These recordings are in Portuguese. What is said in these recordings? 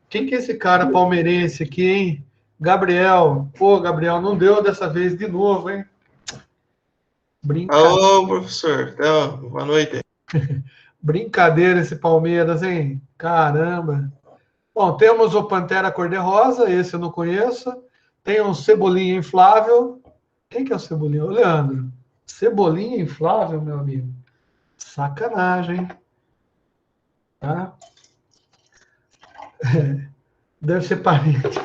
Quem que é esse cara palmeirense aqui, hein? Gabriel. Pô, Gabriel, não deu dessa vez de novo, hein? Brincadeira. Alô, professor. Então, boa noite. Brincadeira esse Palmeiras, hein? Caramba. Bom, temos o Pantera Cor-de-Rosa, esse eu não conheço. Tem um Cebolinha Inflável. Quem que é o Cebolinha? O Leandro. Cebolinha Inflável, meu amigo. Sacanagem, tá? Deve ser parente.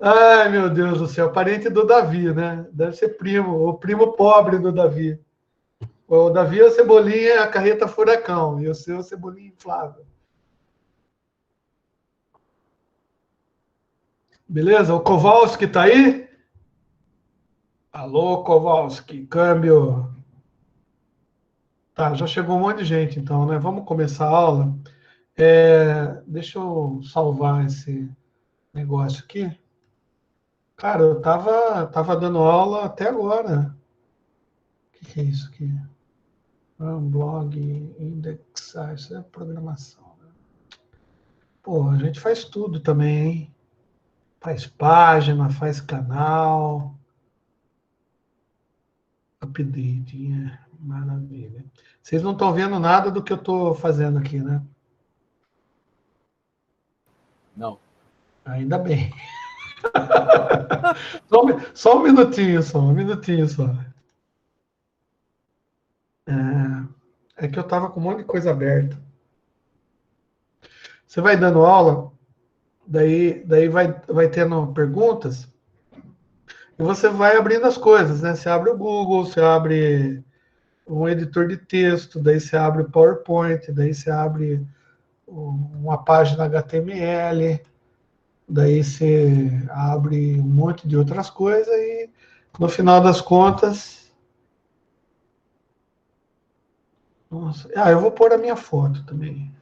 Ai, meu Deus do céu. Parente do Davi, né? Deve ser primo, o primo pobre do Davi. O Davi é o Cebolinha, é a carreta furacão. E o seu é o Cebolinha Inflável. Beleza? O Kowalski tá aí? Alô, Kowalski, câmbio. Tá, já chegou um monte de gente, então, né? Vamos começar a aula. Deixa eu salvar esse negócio aqui. Cara, eu tava dando aula até agora. O que é isso aqui? Blog, indexar, isso é programação. Né? Pô, a gente faz tudo também, hein? Faz página, faz canal. Update, maravilha. Vocês não estão vendo nada do que eu estou fazendo aqui, né? Não. Ainda bem. Só um minutinho só, um minutinho só. É que eu estava com um monte de coisa aberta. Você vai dando aula, daí vai tendo perguntas, e você vai abrindo as coisas, né? Você abre o Google, você abre um editor de texto, daí você abre o PowerPoint, daí você abre uma página HTML, daí você abre um monte de outras coisas e, no final das contas... Nossa, eu vou pôr a minha foto também.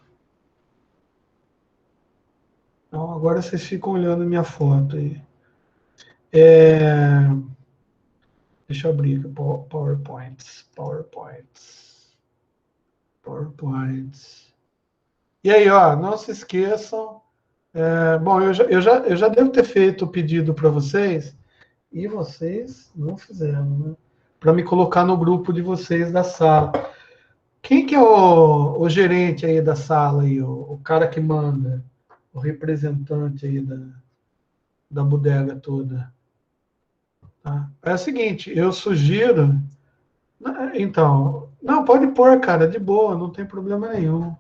Então, agora vocês ficam olhando a minha foto aí. Deixa eu abrir aqui, PowerPoints. E aí, ó, não se esqueçam. Bom, eu já devo ter feito o pedido para vocês, e vocês não fizeram, né? Para me colocar no grupo de vocês da sala. Quem que é o gerente aí da sala, aí, o cara que manda, o representante aí da bodega toda? Tá? É o seguinte, eu sugiro... Então, não, pode pôr, cara, de boa, não tem problema nenhum.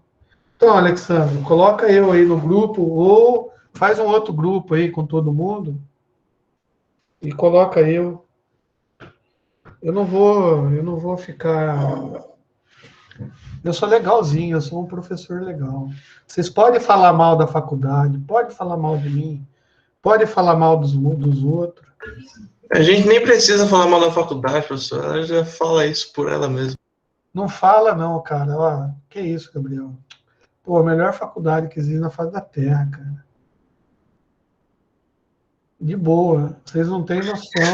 Então, Alexandre, coloca eu aí no grupo, ou faz um outro grupo aí com todo mundo, e coloca eu. Eu não vou ficar... Eu sou legalzinho, eu sou um professor legal. Vocês podem falar mal da faculdade, pode falar mal de mim, pode falar mal dos outros. A gente nem precisa falar mal da faculdade, professor. Ela já fala isso por ela mesma. Não fala não, cara. Ó, que isso, Gabriel? Pô, a melhor faculdade que existe na face da Terra, cara. De boa, vocês não têm noção.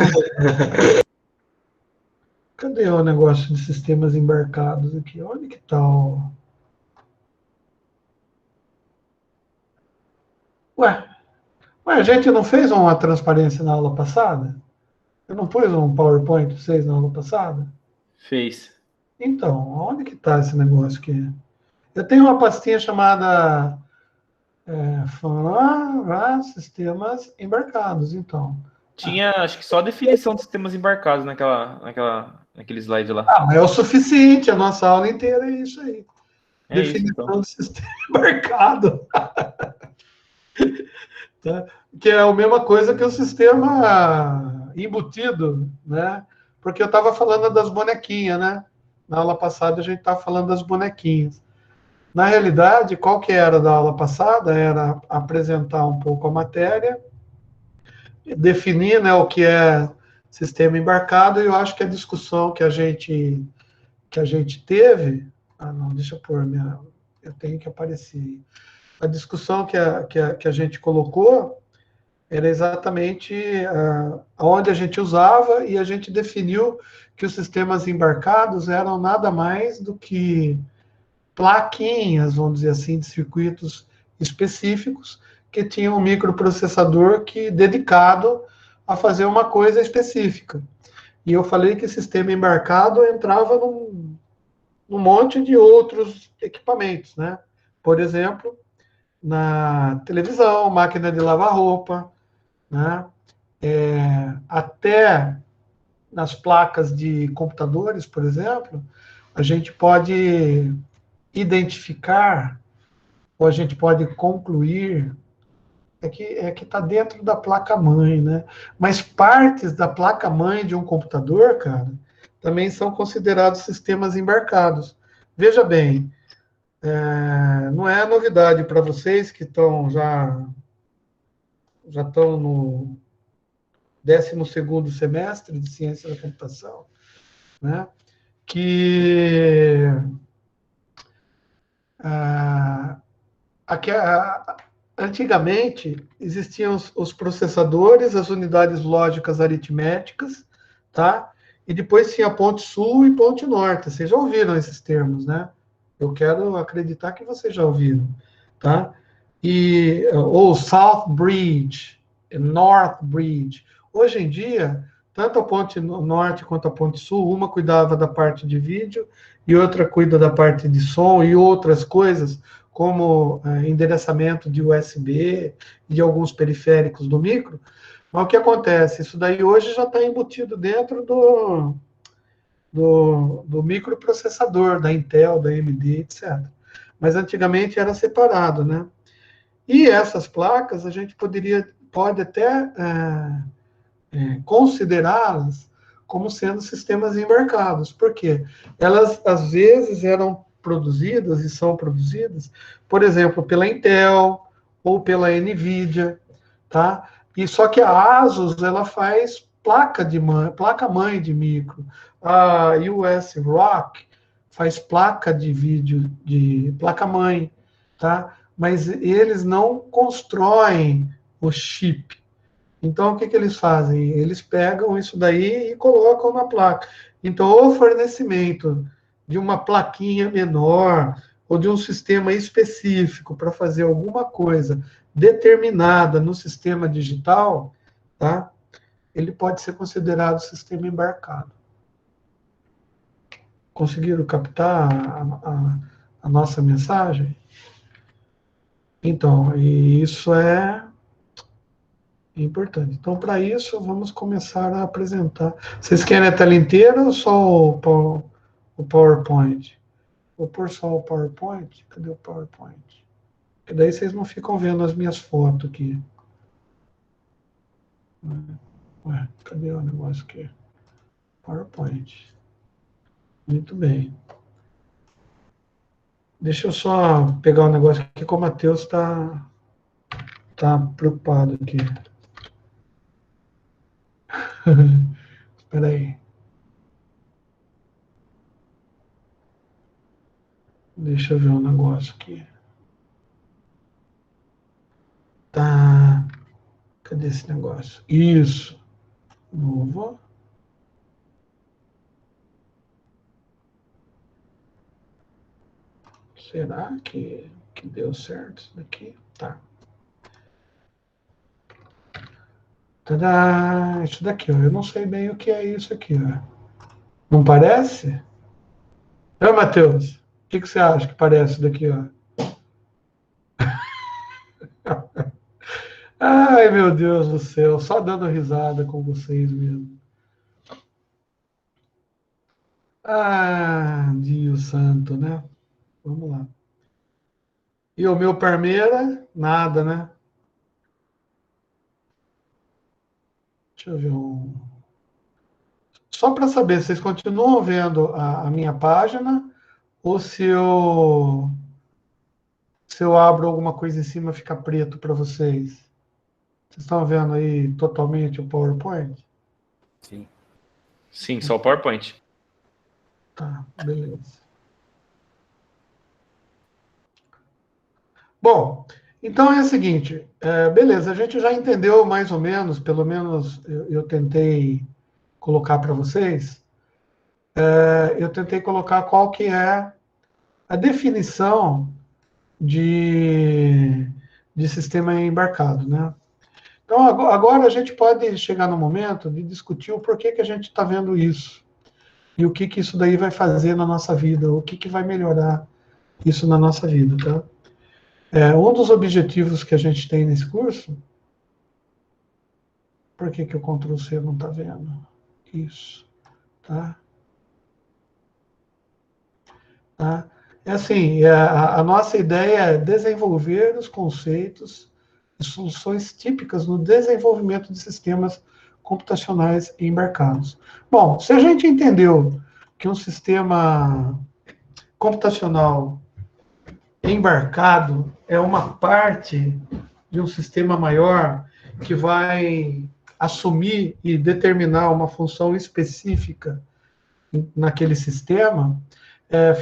Cadê o negócio de sistemas embarcados aqui? Onde que tá o... Ué, a gente não fez uma transparência na aula passada? Eu não pus um PowerPoint para vocês na aula passada? Fez. Então, onde que tá esse negócio aqui? Eu tenho uma pastinha chamada sistemas embarcados, então. Tinha, acho que só a definição de sistemas embarcados naquele slide lá. Mas é o suficiente, a nossa aula inteira é isso aí. É isso, Definição então. de sistema embarcado. Tá? Que é a mesma coisa que o sistema embutido, né? Porque eu estava falando das bonequinhas, né? Na aula passada a gente estava falando das bonequinhas. Na realidade, qual que era da aula passada? Era apresentar um pouco a matéria, definir, né, o que é sistema embarcado, e eu acho que a discussão que a gente teve... não, deixa eu pôr minha... Eu tenho que aparecer. A discussão que a gente colocou era exatamente onde a gente usava, e a gente definiu que os sistemas embarcados eram nada mais do que plaquinhas, vamos dizer assim, de circuitos específicos que tinham um microprocessador dedicado a fazer uma coisa específica. E eu falei que sistema embarcado entrava num monte de outros equipamentos, né? Por exemplo, na televisão, máquina de lavar roupa, né? Até nas placas de computadores, por exemplo, a gente pode identificar, ou a gente pode concluir, que está dentro da placa-mãe, né? Mas partes da placa-mãe de um computador, cara, também são considerados sistemas embarcados. Veja bem, não é novidade para vocês que já estão no 12º semestre de Ciência da Computação, né? Que antigamente existiam os processadores, as unidades lógicas aritméticas, tá? E depois tinha ponte sul e ponte norte. Vocês já ouviram esses termos, né? Eu quero acreditar que vocês já ouviram, tá? Ou South Bridge, North Bridge. Hoje em dia, tanto a ponte norte quanto a ponte sul, uma cuidava da parte de vídeo e outra cuida da parte de som e outras coisas, como endereçamento de USB e de alguns periféricos do micro. Mas o que acontece? Isso daí hoje já está embutido dentro do microprocessador, da Intel, da AMD, etc. Mas antigamente era separado, né? E essas placas a gente pode até considerá-las como sendo sistemas embarcados. Por quê? Elas, às vezes, eram produzidas e são produzidas, por exemplo, pela Intel ou pela NVIDIA, tá? E só que a ASUS, ela faz placa-mãe de micro. A US Rock faz placa de vídeo, de placa-mãe, tá? Mas eles não constroem o chip. Então, o que eles fazem? Eles pegam isso daí e colocam na placa. Então, o fornecimento de uma plaquinha menor ou de um sistema específico para fazer alguma coisa determinada no sistema digital, tá? Ele pode ser considerado sistema embarcado. Conseguiram captar a nossa mensagem? Então, isso é importante. Então, para isso, vamos começar a apresentar. Vocês querem a tela inteira ou só o PowerPoint? Vou pôr só o PowerPoint? Cadê o PowerPoint? Porque daí vocês não ficam vendo as minhas fotos aqui. Ué, cadê o negócio aqui? PowerPoint. Muito bem. Deixa eu só pegar um negócio aqui, que o Matheus está preocupado aqui. Espera aí. Deixa eu ver um negócio aqui. Tá. Cadê esse negócio? Isso. Novo. Será que deu certo isso daqui? Tá. Tadá! Isso daqui, ó. Eu não sei bem o que é isso aqui, ó. Não parece? Matheus, o que você acha que parece daqui, ó? Ai, meu Deus do céu, só dando risada com vocês mesmo. Ah, Deus santo, né? Vamos lá. E o meu Parmeira, nada, né? Deixa eu ver Só para saber, vocês continuam vendo a minha página ou se eu abro alguma coisa em cima fica preto para vocês? Vocês estão vendo aí totalmente o PowerPoint? Sim. Sim, só o PowerPoint. Tá, beleza. Bom, então é o seguinte, beleza, a gente já entendeu mais ou menos, pelo menos eu tentei colocar para vocês, eu tentei colocar qual que é a definição de sistema embarcado, né? Então, agora a gente pode chegar no momento de discutir o porquê que a gente está vendo isso. E o que isso daí vai fazer na nossa vida, o que vai melhorar isso na nossa vida, tá? Um dos objetivos que a gente tem nesse curso... Por que o Ctrl+C não está vendo? Isso, tá? Tá? É assim, a nossa ideia é desenvolver os conceitos e soluções típicas no desenvolvimento de sistemas computacionais embarcados. Bom, se a gente entendeu que um sistema computacional embarcado é uma parte de um sistema maior que vai assumir e determinar uma função específica naquele sistema,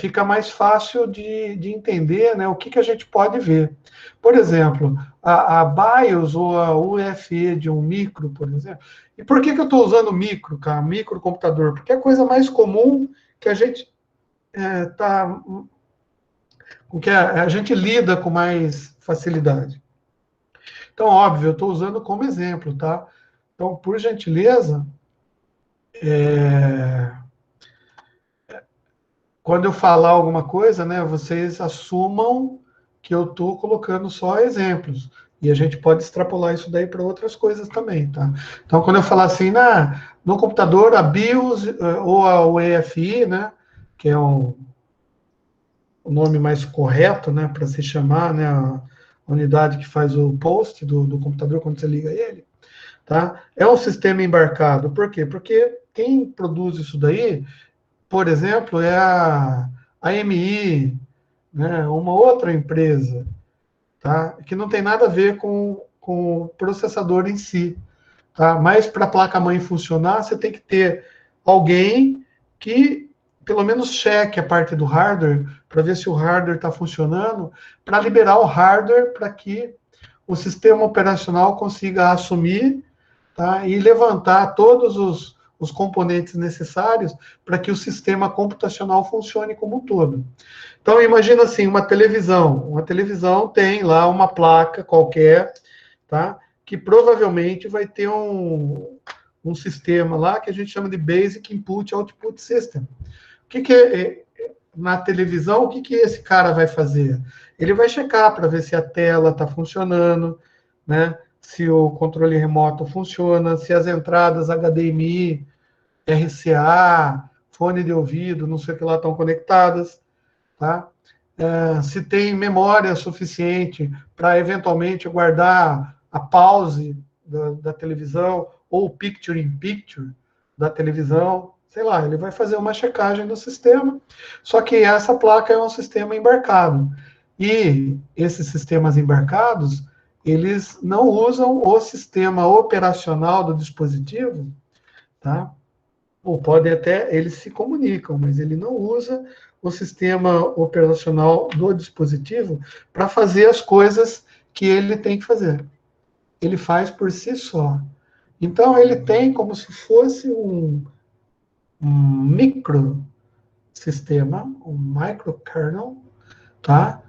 fica mais fácil de entender, né, o que a gente pode ver. Por exemplo, a BIOS ou a UEFI de um micro, por exemplo. E por que eu estou usando micro, cara? Microcomputador? Porque é a coisa mais comum que a gente com que a gente lida com mais facilidade. Então, óbvio, eu estou usando como exemplo, tá? Então, por gentileza, quando eu falar alguma coisa, né, vocês assumam que eu estou colocando só exemplos. E a gente pode extrapolar isso daí para outras coisas também, tá? Então, quando eu falar assim, no computador, a BIOS ou a UEFI, né, que é o nome mais correto, né, para se chamar, né, a unidade que faz o post do computador quando você liga ele, tá? É um sistema embarcado. Por quê? Porque quem produz isso daí, por exemplo, é a AMI, né, uma outra empresa, tá? Que não tem nada a ver com o processador em si, tá? Mas para a placa-mãe funcionar, você tem que ter alguém que pelo menos cheque a parte do hardware para ver se o hardware está funcionando, para liberar o hardware para que o sistema operacional consiga assumir, tá? E levantar todos os componentes necessários para que o sistema computacional funcione como um todo. Então, imagina assim, uma televisão. Uma televisão tem lá uma placa qualquer, tá? Que provavelmente vai ter um sistema lá que a gente chama de Basic Input Output System. O que é na televisão, o que esse cara vai fazer? Ele vai checar para ver se a tela está funcionando, né? Se o controle remoto funciona, se as entradas HDMI, RCA, fone de ouvido, não sei o que lá, estão conectadas, tá? Se tem memória suficiente para eventualmente guardar a pause da televisão ou o picture in picture da televisão, sei lá, ele vai fazer uma checagem do sistema. Só que essa placa é um sistema embarcado. E esses sistemas embarcados, eles não usam o sistema operacional do dispositivo, tá? Ou podem até, eles se comunicam, mas ele não usa o sistema operacional do dispositivo para fazer as coisas que ele tem que fazer. Ele faz por si só. Então, ele tem como se fosse um microsistema, um microkernel, tá?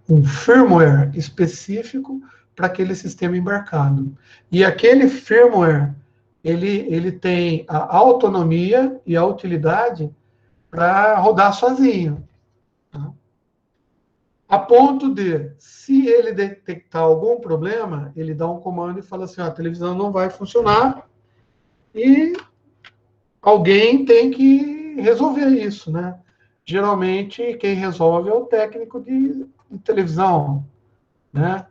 Um firmware específico para aquele sistema embarcado. E aquele firmware, ele tem a autonomia e a utilidade para rodar sozinho. Tá? A ponto de, se ele detectar algum problema, ele dá um comando e fala assim, a televisão não vai funcionar e alguém tem que resolver isso, né? Geralmente, quem resolve é o técnico de televisão, né?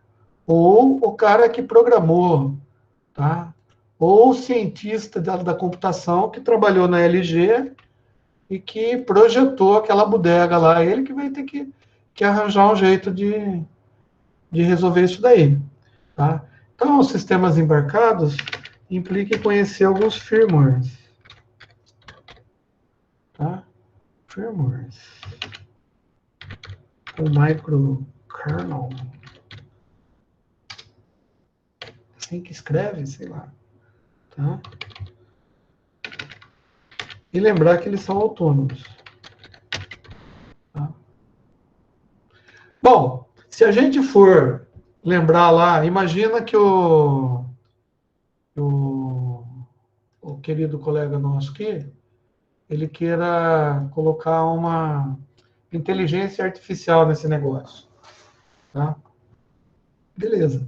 Ou o cara que programou, tá? Ou o cientista da computação que trabalhou na LG e que projetou aquela bodega lá, ele que vai ter que arranjar um jeito de resolver isso daí, tá? Então, os sistemas embarcados implica em conhecer alguns firmwares, tá? Firmwares. O microkernel. Assim que escreve, sei lá, tá? E lembrar que eles são autônomos. Tá? Bom, Se a gente for lembrar lá, imagina que o querido colega nosso aqui, ele queira colocar uma inteligência artificial nesse negócio. Tá? Beleza.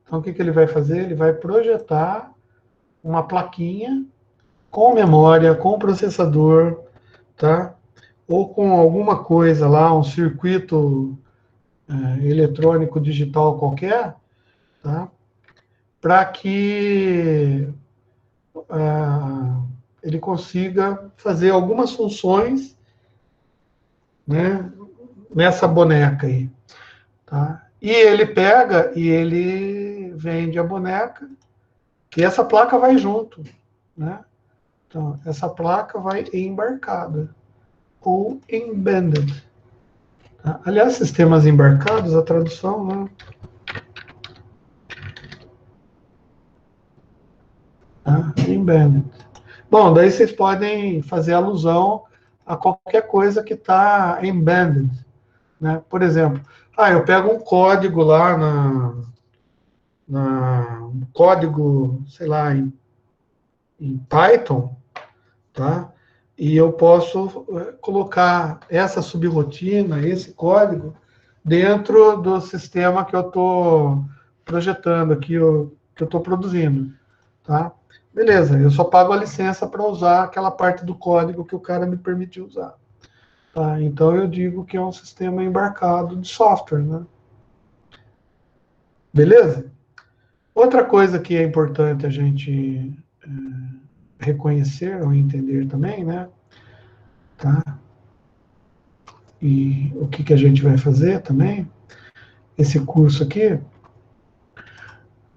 Então, o que ele vai fazer? Ele vai projetar uma plaquinha com memória, com processador, tá? Ou com alguma coisa lá, um circuito eletrônico digital qualquer, tá? Para que ele consiga fazer algumas funções, né, nessa boneca aí. Tá? E ele pega e ele vende a boneca, e essa placa vai junto. Né? Então, essa placa vai embarcada, ou embedded. Tá? Aliás, sistemas embarcados, a tradução, né? Tá? Embedded. Bom, daí vocês podem fazer alusão a qualquer coisa que está embedded. Né? Por exemplo, eu pego um código lá um código, sei lá, em Python, tá? E eu posso colocar essa subrotina, esse código, dentro do sistema que eu estou projetando aqui, que eu estou produzindo, tá? Beleza, eu só pago a licença para usar aquela parte do código que o cara me permitiu usar. Tá? Então, eu digo que é um sistema embarcado de software, né? Beleza? Outra coisa que é importante a gente reconhecer ou entender também, né? Tá? E o que a gente vai fazer também, esse curso aqui,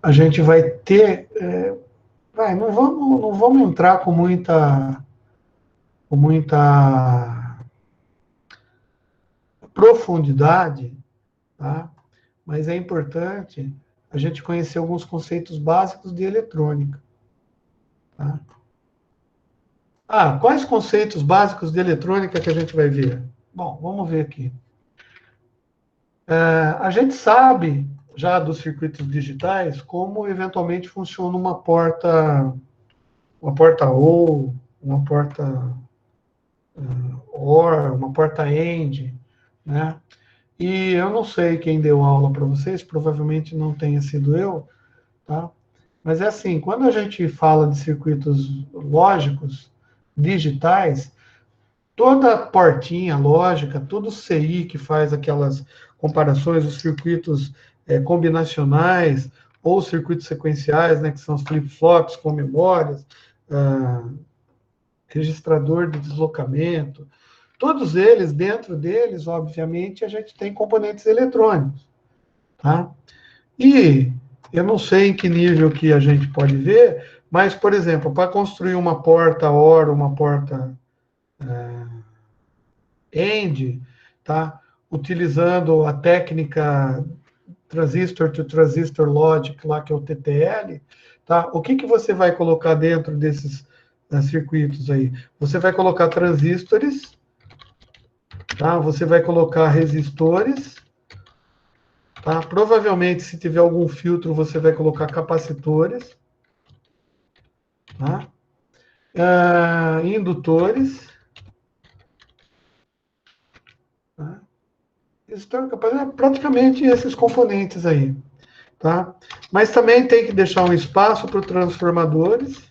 a gente vai ter... não vamos entrar com muita profundidade, tá? Mas é importante a gente conhecer alguns conceitos básicos de eletrônica. Tá? Quais conceitos básicos de eletrônica que a gente vai ver? Bom, vamos ver aqui. A gente sabe, já dos circuitos digitais, como eventualmente funciona uma porta OR, uma porta OR, uma porta AND, né? E eu não sei quem deu aula para vocês, provavelmente não tenha sido eu, tá? Mas é assim, quando a gente fala de circuitos lógicos, digitais, toda portinha lógica, todo CI que faz aquelas comparações, os circuitos combinacionais, ou circuitos sequenciais, né, que são os flip-flops com memórias, registrador de deslocamento, todos eles, dentro deles, obviamente, a gente tem componentes eletrônicos. Tá? E eu não sei em que nível que a gente pode ver, mas, por exemplo, para construir uma porta OR, uma porta AND, tá? Utilizando a técnica transistor to transistor logic, lá que é o TTL, tá? O que você vai colocar dentro desses circuitos aí? Você vai colocar transistores, tá? Você vai colocar resistores, tá? Provavelmente, se tiver algum filtro, você vai colocar capacitores, tá? Indutores, tá? Praticamente esses componentes aí, tá? Mas também tem que deixar um espaço para os transformadores,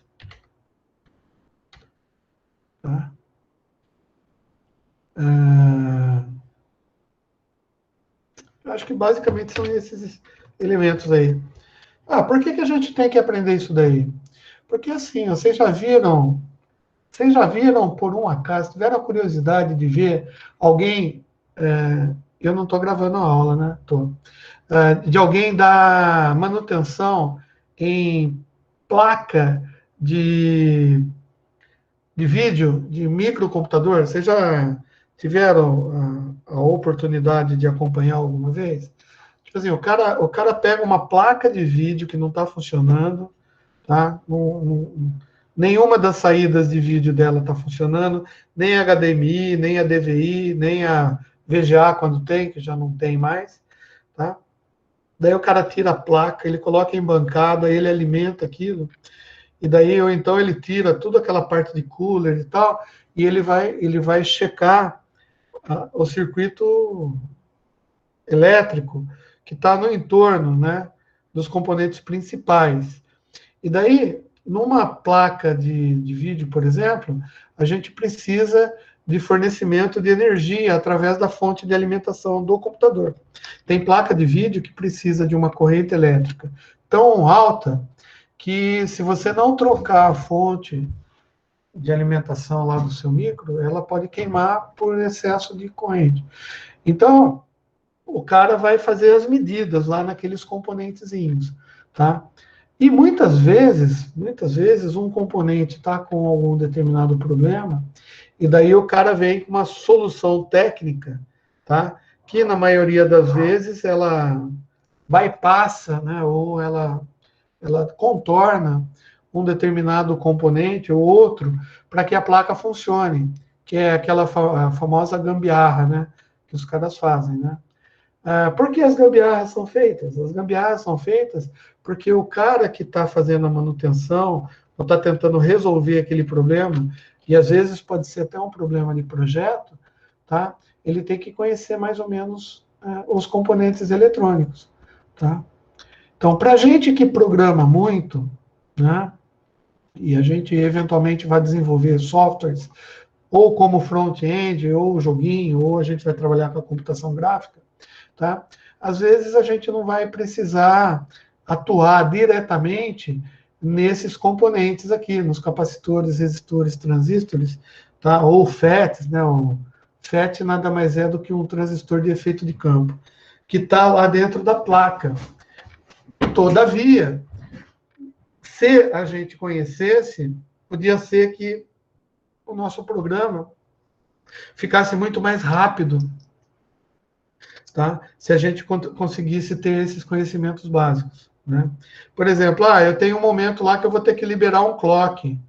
tá? Acho que basicamente são esses elementos aí. Por que a gente tem que aprender isso daí? Porque assim, vocês já viram por um acaso, tiveram a curiosidade de ver alguém, eu não estou gravando a aula, né? De alguém dar manutenção em placa de vídeo, de microcomputador? Vocês já tiveram a oportunidade de acompanhar alguma vez? Tipo assim, o cara pega uma placa de vídeo que não está funcionando, tá? Nenhuma das saídas de vídeo dela está funcionando, nem a HDMI, nem a DVI, nem a VGA quando tem, que já não tem mais, tá? daí o cara tira a placa, ele coloca em bancada, ele alimenta aquilo, e daí ou então ele tira toda aquela parte de cooler e tal, e ele vai checar o circuito elétrico que está no entorno, né, dos componentes principais. E daí, numa placa de vídeo, por exemplo, a gente precisa de fornecimento de energia através da fonte de alimentação do computador. Tem placa de vídeo que precisa de uma corrente elétrica tão alta que, se você não trocar a fonte de alimentação lá do seu micro, ela pode queimar por excesso de corrente. Então, o cara vai fazer as medidas lá naqueles componentezinhos, tá? E muitas vezes um componente está com algum determinado problema, e daí o cara vem com uma solução técnica, tá? Que na maioria das vezes ela bypassa, né? Ou ela contorna um determinado componente ou outro para que a placa funcione, que é aquela famosa gambiarra, né? Que os caras fazem, né? Por que as gambiarras são feitas? As gambiarras são feitas porque o cara que está fazendo a manutenção, ou está tentando resolver aquele problema, e às vezes pode ser até um problema de projeto, tá? Ele tem que conhecer mais ou menos os componentes eletrônicos, tá? Então, para a gente que programa muito, né, e a gente eventualmente vai desenvolver softwares, ou como front-end, ou joguinho, ou a gente vai trabalhar com a computação gráfica, tá? Às vezes a gente não vai precisar atuar diretamente nesses componentes aqui, nos capacitores, resistores, transistores, tá? Ou FETs, né? O FET nada mais é do que um transistor de efeito de campo, que está lá dentro da placa. Todavia, se a gente conhecesse, podia ser que o nosso programa ficasse muito mais rápido, tá? Se a gente conseguisse ter esses conhecimentos básicos, né? Por exemplo, eu tenho um momento lá que eu vou ter que liberar um clock,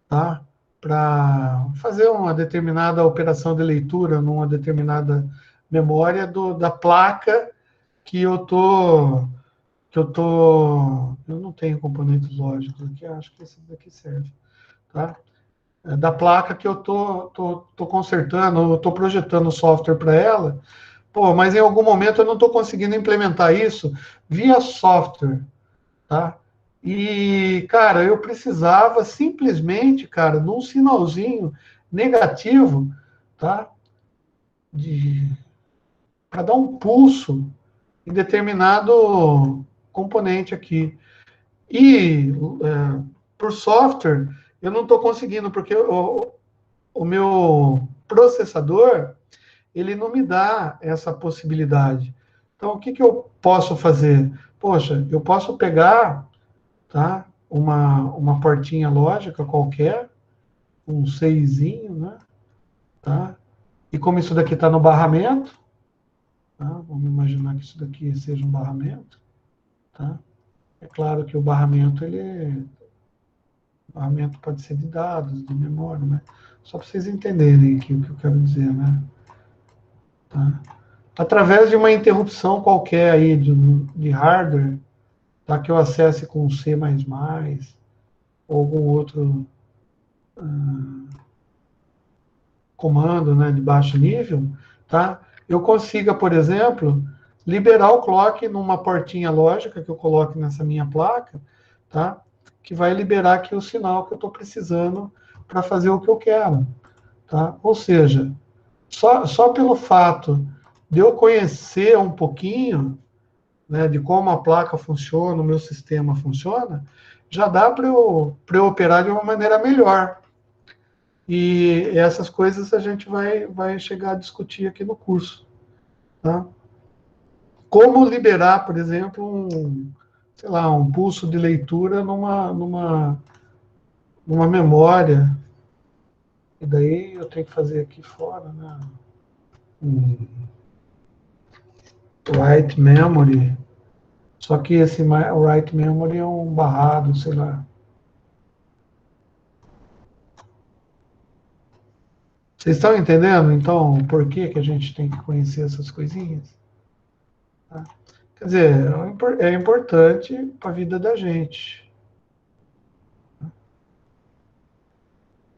tá? Para fazer uma determinada operação de leitura numa determinada memória da placa que eu não tenho componentes lógicos aqui, acho que esse daqui serve, tá? Da placa que eu tô consertando, eu estou projetando o software para ela. Pô, mas em algum momento eu não estou conseguindo implementar isso via software, tá? E, cara, eu precisava simplesmente, cara, num sinalzinho negativo, tá? Para dar um pulso em determinado componente aqui. E, por software, eu não estou conseguindo, porque o meu processador, ele não me dá essa possibilidade. Então, o que eu posso fazer? Poxa, eu posso pegar, tá, uma portinha lógica qualquer, um 6zinho, né? Tá? E como isso daqui está no barramento, tá? Vamos imaginar que isso daqui seja um barramento. Tá? É claro que o barramento, barramento pode ser de dados, de memória, né? Só para vocês entenderem aqui o que eu quero dizer, né? Tá? Através de uma interrupção qualquer aí de hardware, tá? Que eu acesse com C++, ou algum outro comando, né, de baixo nível, tá? Eu consiga, por exemplo, liberar o clock numa portinha lógica que eu coloque nessa minha placa, tá? Que vai liberar aqui o sinal que eu estou precisando para fazer o que eu quero, tá? Ou seja, só pelo fato de eu conhecer um pouquinho, né, de como a placa funciona, o meu sistema funciona, já dá para eu operar de uma maneira melhor. E essas coisas a gente vai chegar a discutir aqui no curso. Tá? Como liberar, por exemplo, sei lá, um pulso de leitura numa memória. E daí eu tenho que fazer aqui fora, né? Write memory. Só que esse write memory é um barrado, sei lá. Vocês estão entendendo, então, por que a gente tem que conhecer essas coisinhas? Tá? Quer dizer, é importante para a vida da gente.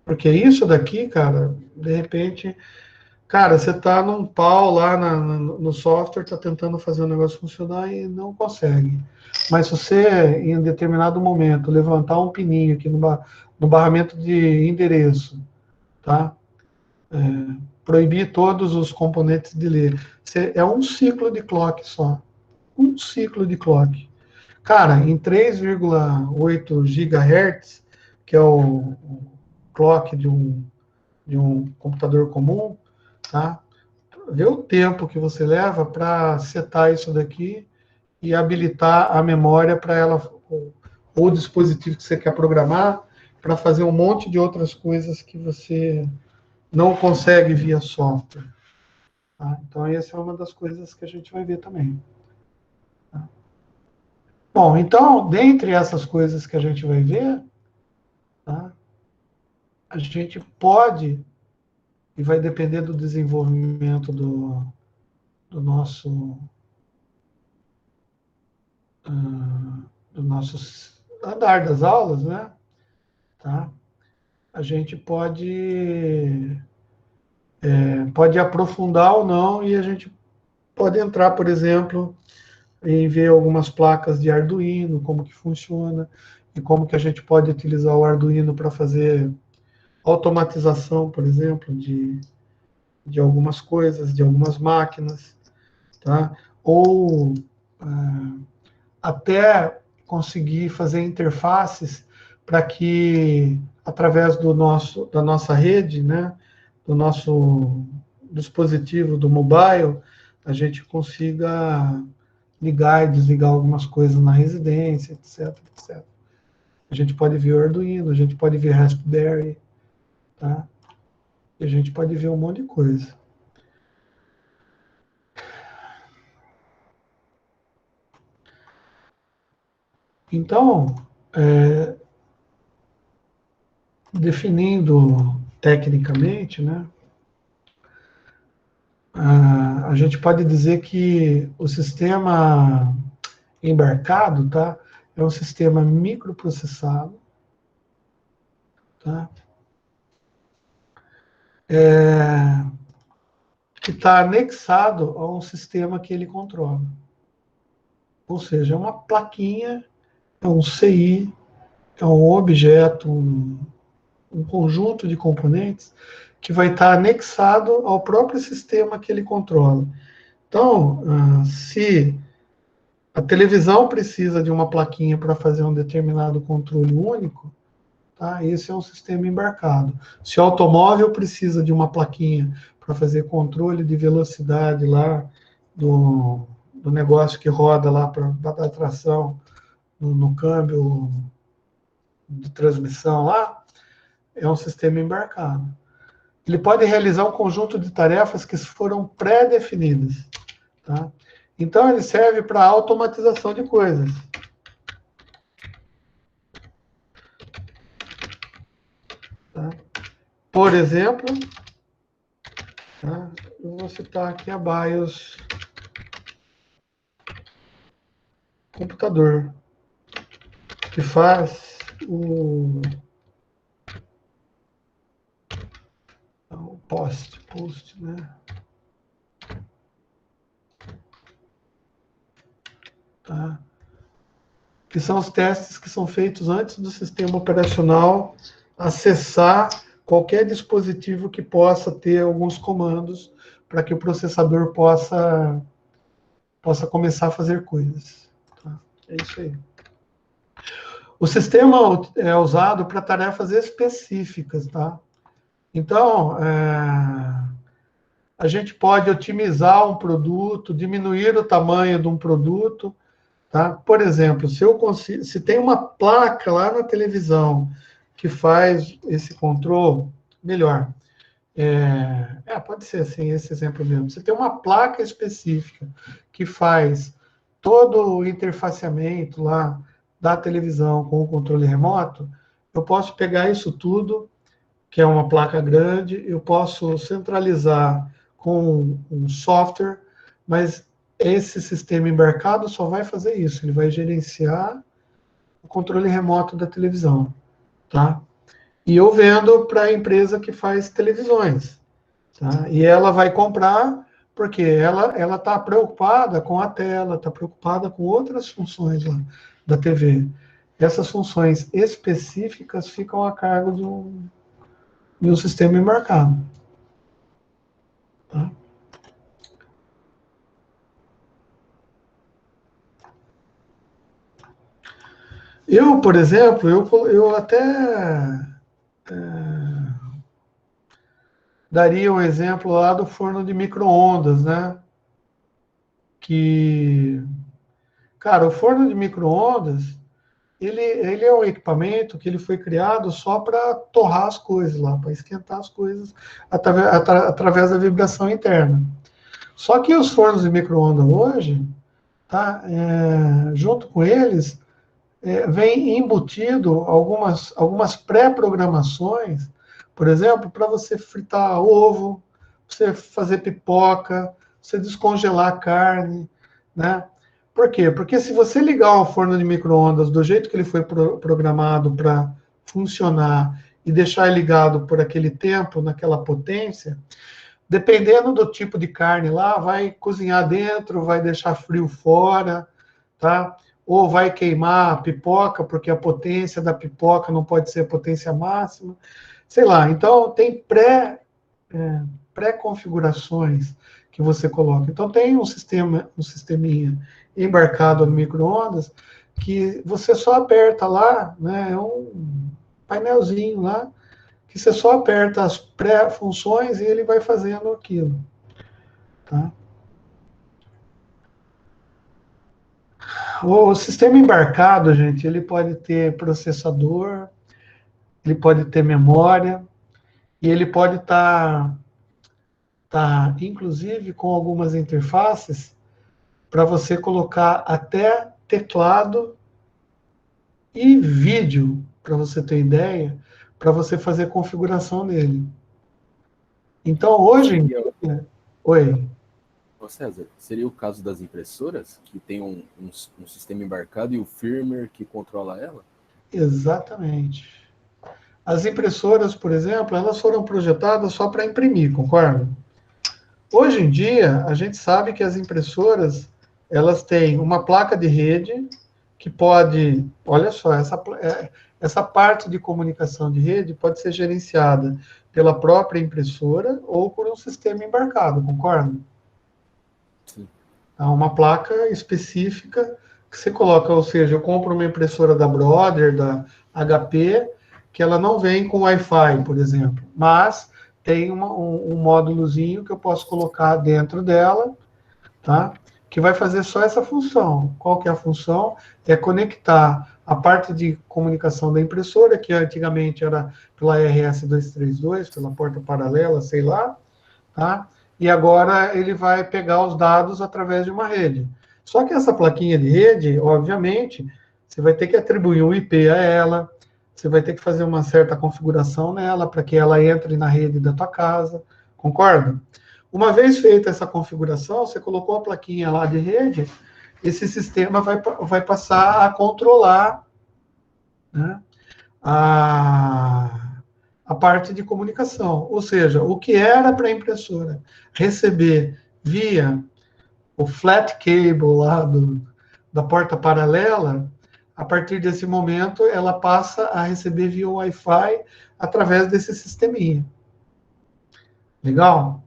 Porque isso daqui, cara, de repente, cara, você tá num pau lá no software, tá tentando fazer o negócio funcionar e não consegue. Mas se você, em determinado momento, levantar um pininho aqui no barramento de endereço, tá? Proibir todos os componentes de ler. É um ciclo de clock só. Um ciclo de clock. Cara, em 3,8 GHz, que é o clock de um computador comum, tá? Vê o tempo que você leva para setar isso daqui e habilitar a memória para ela, ou o dispositivo que você quer programar, para fazer um monte de outras coisas que você não consegue via software. Tá? Então, essa é uma das coisas que a gente vai ver também. Tá? Bom, então, dentre essas coisas que a gente vai ver, tá? A gente pode, e vai depender do desenvolvimento do nosso do nosso andar das aulas, né? Tá? A gente pode aprofundar ou não e a gente pode entrar, por exemplo, em ver algumas placas de Arduino, como que funciona e como que a gente pode utilizar o Arduino para fazer automatização, por exemplo, de algumas coisas, de algumas máquinas, tá? Ou até conseguir fazer interfaces para que, através da nossa rede, né, do nosso dispositivo, do mobile, a gente consiga ligar e desligar algumas coisas na residência, etc, etc. A gente pode ver o Arduino, a gente pode ver Raspberry, tá? E a gente pode ver um monte de coisa. Então, definindo tecnicamente, né, a gente pode dizer que o sistema embarcado, tá, é um sistema microprocessado, tá, que está anexado a um sistema que ele controla. Ou seja, é uma plaquinha, é um CI, é um objeto, um conjunto de componentes que vai estar anexado ao próprio sistema que ele controla. Então, se a televisão precisa de uma plaquinha para fazer um determinado controle único, tá? Esse é um sistema embarcado. Se o automóvel precisa de uma plaquinha para fazer controle de velocidade lá do negócio que roda lá para dar tração no câmbio de transmissão lá, é um sistema embarcado. Ele pode realizar um conjunto de tarefas que foram pré-definidas. Tá? Então, ele serve para automatização de coisas. Tá? Por exemplo, tá? Eu vou citar aqui a BIOS computador, que faz o post, né? Tá? Que são os testes que são feitos antes do sistema operacional acessar qualquer dispositivo que possa ter alguns comandos para que o processador possa começar a fazer coisas. Tá? É isso aí. O sistema é usado para tarefas específicas, tá? Então, a gente pode otimizar um produto, diminuir o tamanho de um produto, tá? Por exemplo, se tem uma placa lá na televisão que faz esse controle, melhor. Pode ser assim, esse exemplo mesmo. Se tem uma placa específica que faz todo o interfaceamento lá da televisão com o controle remoto, eu posso pegar isso tudo, que é uma placa grande, eu posso centralizar com um software, mas esse sistema embarcado só vai fazer isso, ele vai gerenciar o controle remoto da televisão, tá? E eu vendo para a empresa que faz televisões, tá? E ela vai comprar porque ela está preocupada com a tela, está preocupada com outras funções lá da TV. Essas funções específicas ficam a cargo de um sistema embarcado. Tá? Eu, por exemplo, eu até daria um exemplo lá do forno de micro-ondas, né? Que, cara, o forno de micro-ondas, ele é um equipamento que ele foi criado só para torrar as coisas lá, para esquentar as coisas através da vibração interna. Só que os fornos de micro-ondas hoje, tá, junto com eles, vem embutido algumas pré-programações, por exemplo, para você fritar ovo, você fazer pipoca, você descongelar carne, né? Por quê? Porque se você ligar o forno de micro-ondas do jeito que ele foi programado para funcionar e deixar ele ligado por aquele tempo, naquela potência, dependendo do tipo de carne lá, vai cozinhar dentro, vai deixar frio fora, tá? Ou vai queimar a pipoca, porque a potência da pipoca não pode ser a potência máxima. Sei lá, então tem pré-configurações que você coloca. Então tem um sisteminha embarcado no micro-ondas que você só aperta lá, né? É um painelzinho lá, que você só aperta as pré-funções e ele vai fazendo aquilo. Tá? O sistema embarcado, gente, ele pode ter processador, ele pode ter memória, e ele pode estar, inclusive, com algumas interfaces para você colocar até teclado e vídeo, para você ter ideia, para você fazer configuração nele. Então, hoje em dia... Oi. Ô César, seria o caso das impressoras, que tem um sistema embarcado e o firmware que controla ela? Exatamente. As impressoras, por exemplo, elas foram projetadas só para imprimir, concorda? Hoje em dia, a gente sabe que as impressoras, elas têm uma placa de rede que pode, olha só, essa parte de comunicação de rede pode ser gerenciada pela própria impressora ou por um sistema embarcado, concorda? Sim. Há uma placa específica que você coloca, ou seja, eu compro uma impressora da Brother, da HP, que ela não vem com Wi-Fi, por exemplo, mas tem um módulozinho que eu posso colocar dentro dela, tá? Que vai fazer só essa função. Qual que é a função? É conectar a parte de comunicação da impressora, que antigamente era pela RS-232, pela porta paralela, sei lá, tá? E agora ele vai pegar os dados através de uma rede. Só que essa plaquinha de rede, obviamente, você vai ter que atribuir um IP a ela, você vai ter que fazer uma certa configuração nela para que ela entre na rede da tua casa, concorda? Uma vez feita essa configuração, você colocou a plaquinha lá de rede, esse sistema vai passar a controlar, né, a parte de comunicação. Ou seja, o que era para a impressora receber via o flat cable lá da porta paralela, a partir desse momento, ela passa a receber via Wi-Fi através desse sisteminha. Legal?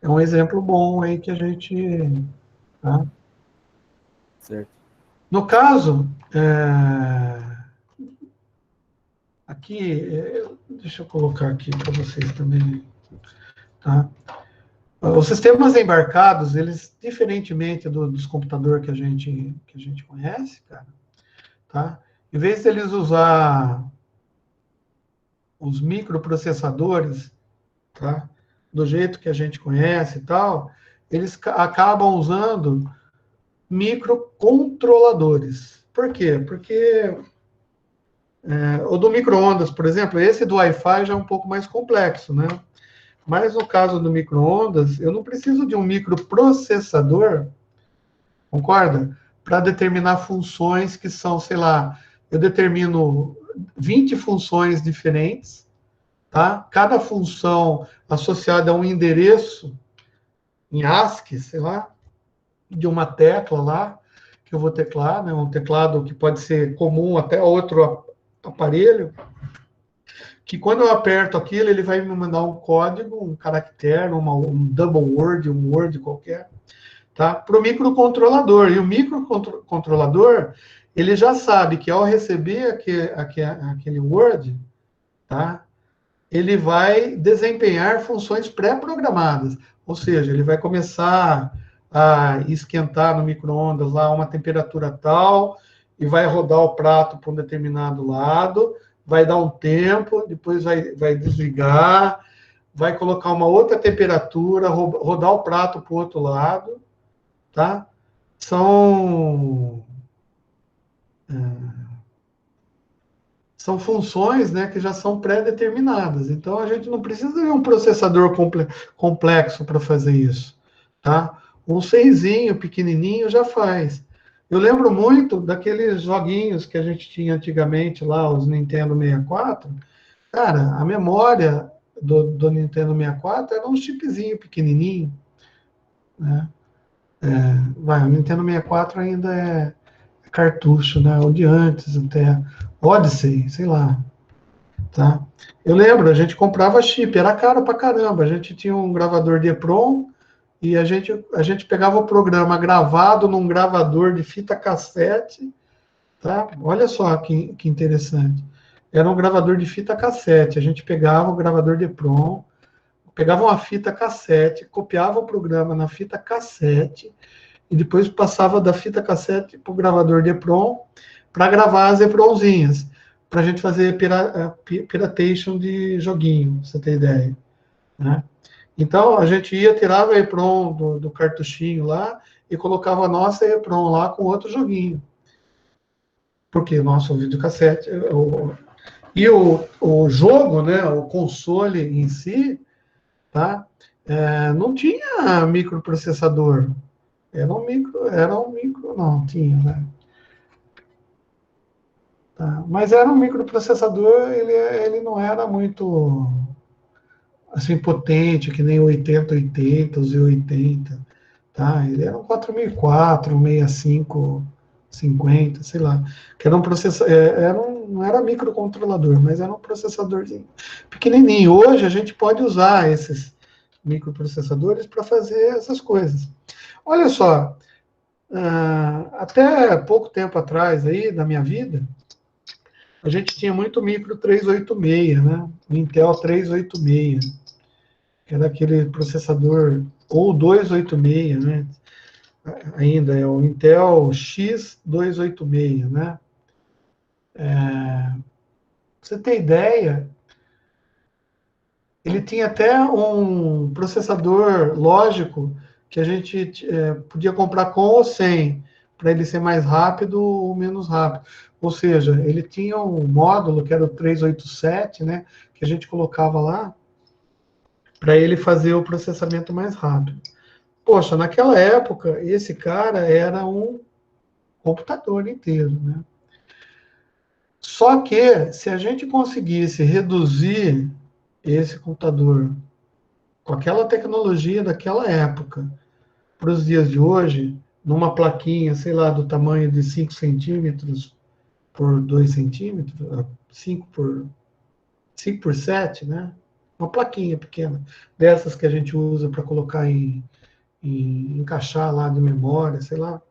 É um exemplo bom aí que a gente... Tá? Certo. No caso, aqui, deixa eu colocar aqui para vocês também. Tá? Os sistemas embarcados, eles, diferentemente dos computadores que a gente conhece, cara, tá? Em vez de eles usar os microprocessadores, tá? Do jeito que a gente conhece e tal, eles acabam usando microcontroladores. Por quê? Porque o do micro-ondas, por exemplo, esse do Wi-Fi já é um pouco mais complexo, né? Mas no caso do micro-ondas, eu não preciso de um microprocessador, concorda? Para determinar funções que são, sei lá, eu determino 20 funções diferentes, tá? Cada função associada a um endereço em ASCII, sei lá, de uma tecla lá, que eu vou teclar, né? Um teclado que pode ser comum até a outro aparelho, que quando eu aperto aquilo, ele vai me mandar um código, um caractere, um double word, um word qualquer, tá? Para o microcontrolador. E o microcontrolador, ele já sabe que ao receber aquele word, tá? Ele vai desempenhar funções pré-programadas. Ou seja, ele vai começar a esquentar no micro-ondas lá uma temperatura tal, e vai rodar o prato para um determinado lado, vai dar um tempo, depois vai desligar, vai colocar uma outra temperatura, rodar o prato para o outro lado, tá? São funções, né, que já são pré-determinadas. Então, a gente não precisa de um processador complexo para fazer isso, tá? Um 6zinho pequenininho já faz. Eu lembro muito daqueles joguinhos que a gente tinha antigamente lá, os Nintendo 64. Cara, a memória do Nintendo 64 era um chipzinho pequenininho, né? O Nintendo 64 ainda é cartucho, né? O de antes até. Odyssey, sei lá, tá? Eu lembro, a gente comprava chip, era caro pra caramba. A gente tinha um gravador de EPROM e a gente pegava o programa gravado num gravador de fita cassete, tá? Olha só que interessante. Era um gravador de fita cassete. A gente pegava o gravador de EPROM, pegava uma fita cassete, copiava o programa na fita cassete e depois passava da fita cassete para o gravador de EPROM para gravar as EPROMzinhas, para a gente fazer piratation de joguinho, pra você ter ideia, né? Então, a gente tirava a EPROM do cartuchinho lá e colocava a nossa EPROM lá com outro joguinho. Porque o nosso videocassete... E o jogo, né, o console em si, tá? Não tinha microprocessador. Não tinha, né? Tá? Mas era um microprocessador, ele não era muito assim potente, que nem o 8080, os i80, tá? Ele era um 4004, um 6550, sei lá, que era um processador, não era microcontrolador, mas era um processadorzinho pequenininho. Hoje a gente pode usar esses microprocessadores para fazer essas coisas. Olha só, até pouco tempo atrás aí, da minha vida, a gente tinha muito micro 386, né? O Intel 386, que era aquele processador, ou 286, né? Ainda é o Intel X286, né? Pra você ter ideia, ele tinha até um processador lógico que a gente podia comprar com ou sem, para ele ser mais rápido ou menos rápido. Ou seja, ele tinha um módulo que era o 387, né, que a gente colocava lá para ele fazer o processamento mais rápido. Poxa, naquela época, esse cara era um computador inteiro, né? Só que, se a gente conseguisse reduzir esse computador com aquela tecnologia daquela época para os dias de hoje, numa plaquinha, sei lá, do tamanho de 5 centímetros por 2 centímetros, 5 por 7, né? Uma plaquinha pequena, dessas que a gente usa para colocar encaixar lá de memória, sei lá,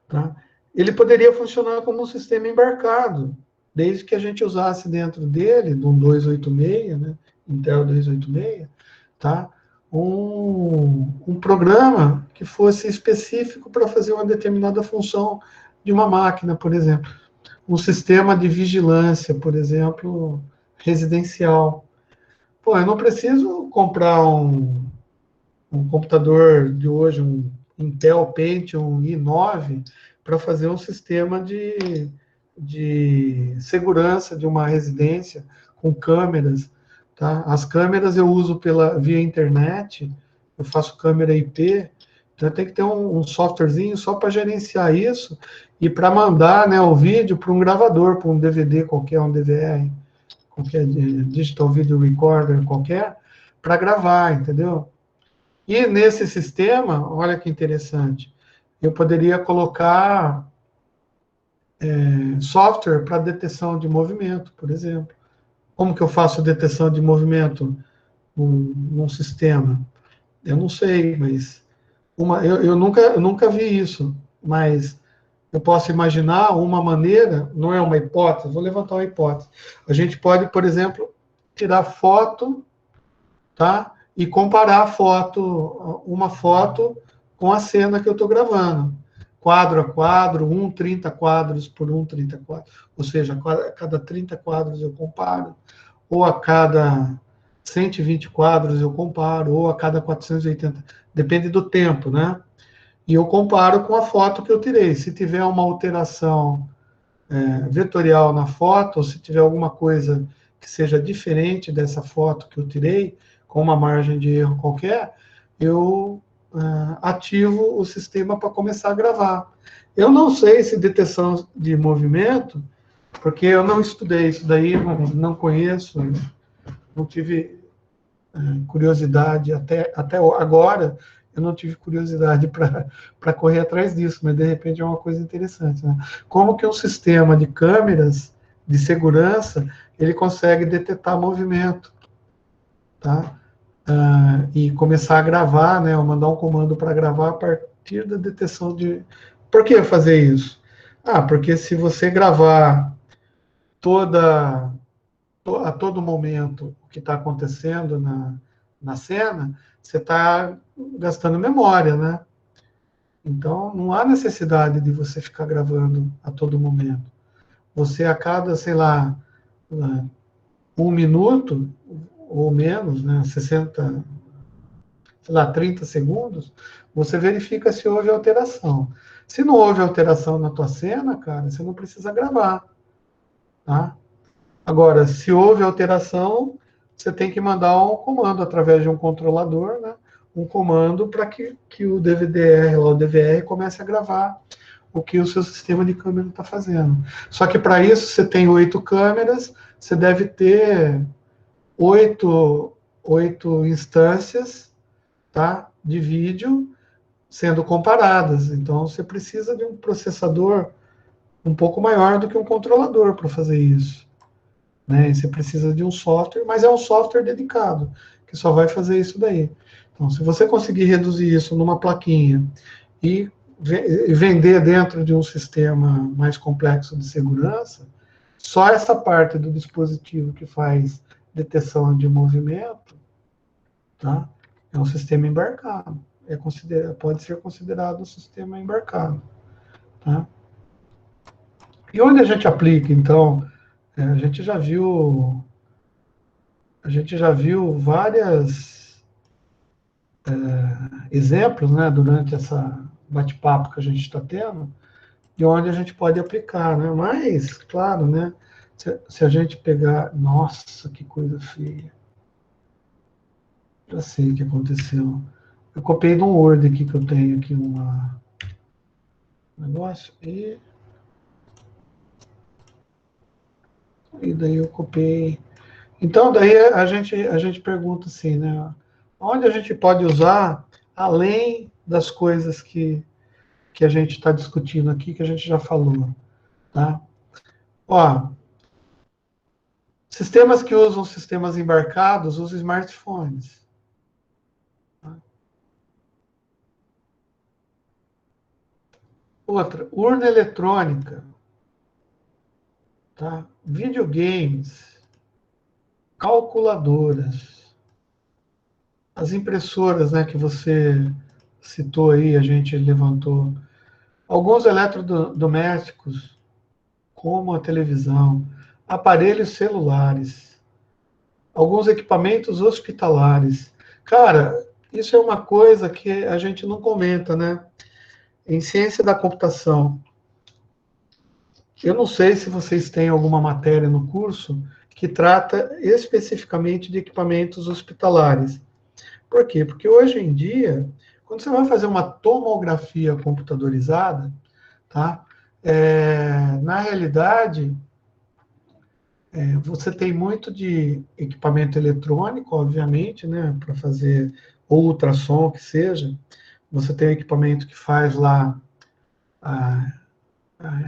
tá? Ele poderia funcionar como um sistema embarcado, desde que a gente usasse dentro dele, de um 286, né? Intel 286, tá? Um programa que fosse específico para fazer uma determinada função de uma máquina, por exemplo. Um sistema de vigilância, por exemplo, residencial. Pô, eu não preciso comprar um computador de hoje, um Intel Pentium i9, para fazer um sistema de segurança de uma residência com câmeras. tá? As câmeras eu uso via internet, eu faço câmera IP, então tem que ter um softwarezinho só para gerenciar isso e para mandar, né, o vídeo para um gravador, para um DVD qualquer, um DVR, qualquer Digital Video Recorder qualquer, para gravar, entendeu? E nesse sistema, olha que interessante, eu poderia colocar software para detecção de movimento, por exemplo. Como que eu faço detecção de movimento num sistema? Eu não sei, mas eu nunca vi isso, mas eu posso imaginar uma maneira, não é uma hipótese, vou levantar uma hipótese. A gente pode, por exemplo, tirar foto, tá? E comparar uma foto com a cena que eu estou gravando. Quadro a quadro, 30 quadros por 30 quadros. Ou seja, a cada 30 quadros eu comparo, ou a cada 120 quadros eu comparo, ou a cada 480. Depende do tempo, né? E eu comparo com a foto que eu tirei. Se tiver uma alteração vetorial na foto, ou se tiver alguma coisa que seja diferente dessa foto que eu tirei, com uma margem de erro qualquer, eu ativo o sistema para começar a gravar. Eu não sei se detecção de movimento, porque eu não estudei isso daí, não conheço, não tive curiosidade até agora, eu não tive curiosidade para correr atrás disso, mas de repente é uma coisa interessante, né? Como que um sistema de câmeras de segurança ele consegue detectar movimento, tá? E começar a gravar, né? Ou mandar um comando para gravar a partir da detecção de. Por que fazer isso? Porque se você gravar a todo momento o que está acontecendo na cena, você está gastando memória, né? Então, não há necessidade de você ficar gravando a todo momento. Você, a cada, sei lá, 1 minuto, ou menos, né, 60, sei lá, 30 segundos, você verifica se houve alteração. Se não houve alteração na tua cena, cara, você não precisa gravar, tá? Agora, se houve alteração, você tem que mandar um comando através de um controlador, né? Um comando para que o DVDR ou o DVR comece a gravar o que o seu sistema de câmera está fazendo. Só que para isso você tem 8 câmeras, você deve ter 8 instâncias, tá? De vídeo sendo comparadas. Então você precisa de um processador um pouco maior do que um controlador para fazer isso. Né? E você precisa de um software, mas é um software dedicado, que só vai fazer isso daí. Então, se você conseguir reduzir isso numa plaquinha e vender dentro de um sistema mais complexo de segurança, só essa parte do dispositivo que faz detecção de movimento, tá? É um sistema embarcado. Pode ser considerado um sistema embarcado. Tá? E onde a gente aplica, então? A gente já viu vários exemplos, né, durante essa bate-papo que a gente está tendo, de onde a gente pode aplicar, né? Mas, claro, né, se a gente pegar... Nossa, que coisa feia. Já sei o que aconteceu. Eu copiei de um Word aqui que eu tenho aqui um negócio e daí eu copiei. Então, daí a gente pergunta assim, né? Onde a gente pode usar, além das coisas que a gente está discutindo aqui, que a gente já falou, tá? Ó, sistemas que usam sistemas embarcados, usam smartphones. Tá? Outra, urna eletrônica, tá? Videogames, calculadoras, as impressoras, né, que você citou aí, a gente levantou, alguns eletrodomésticos, como a televisão, aparelhos celulares, alguns equipamentos hospitalares. Cara, isso é uma coisa que a gente não comenta, né? Em ciência da computação, eu não sei se vocês têm alguma matéria no curso que trata especificamente de equipamentos hospitalares. Por quê? Porque hoje em dia, quando você vai fazer uma tomografia computadorizada, tá? Na realidade, você tem muito de equipamento eletrônico, obviamente, né, para fazer ultrassom, que seja. Você tem equipamento que faz lá a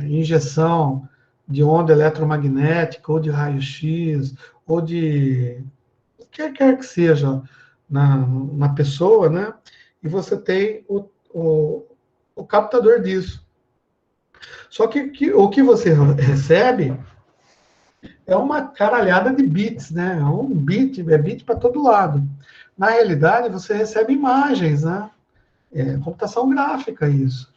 injeção de onda eletromagnética, ou de raio-x, ou de o que quer que seja na pessoa, né? E você tem o captador disso. Só que o que você recebe é uma caralhada de bits, né? É bit para todo lado. Na realidade, você recebe imagens, né? Computação gráfica, isso.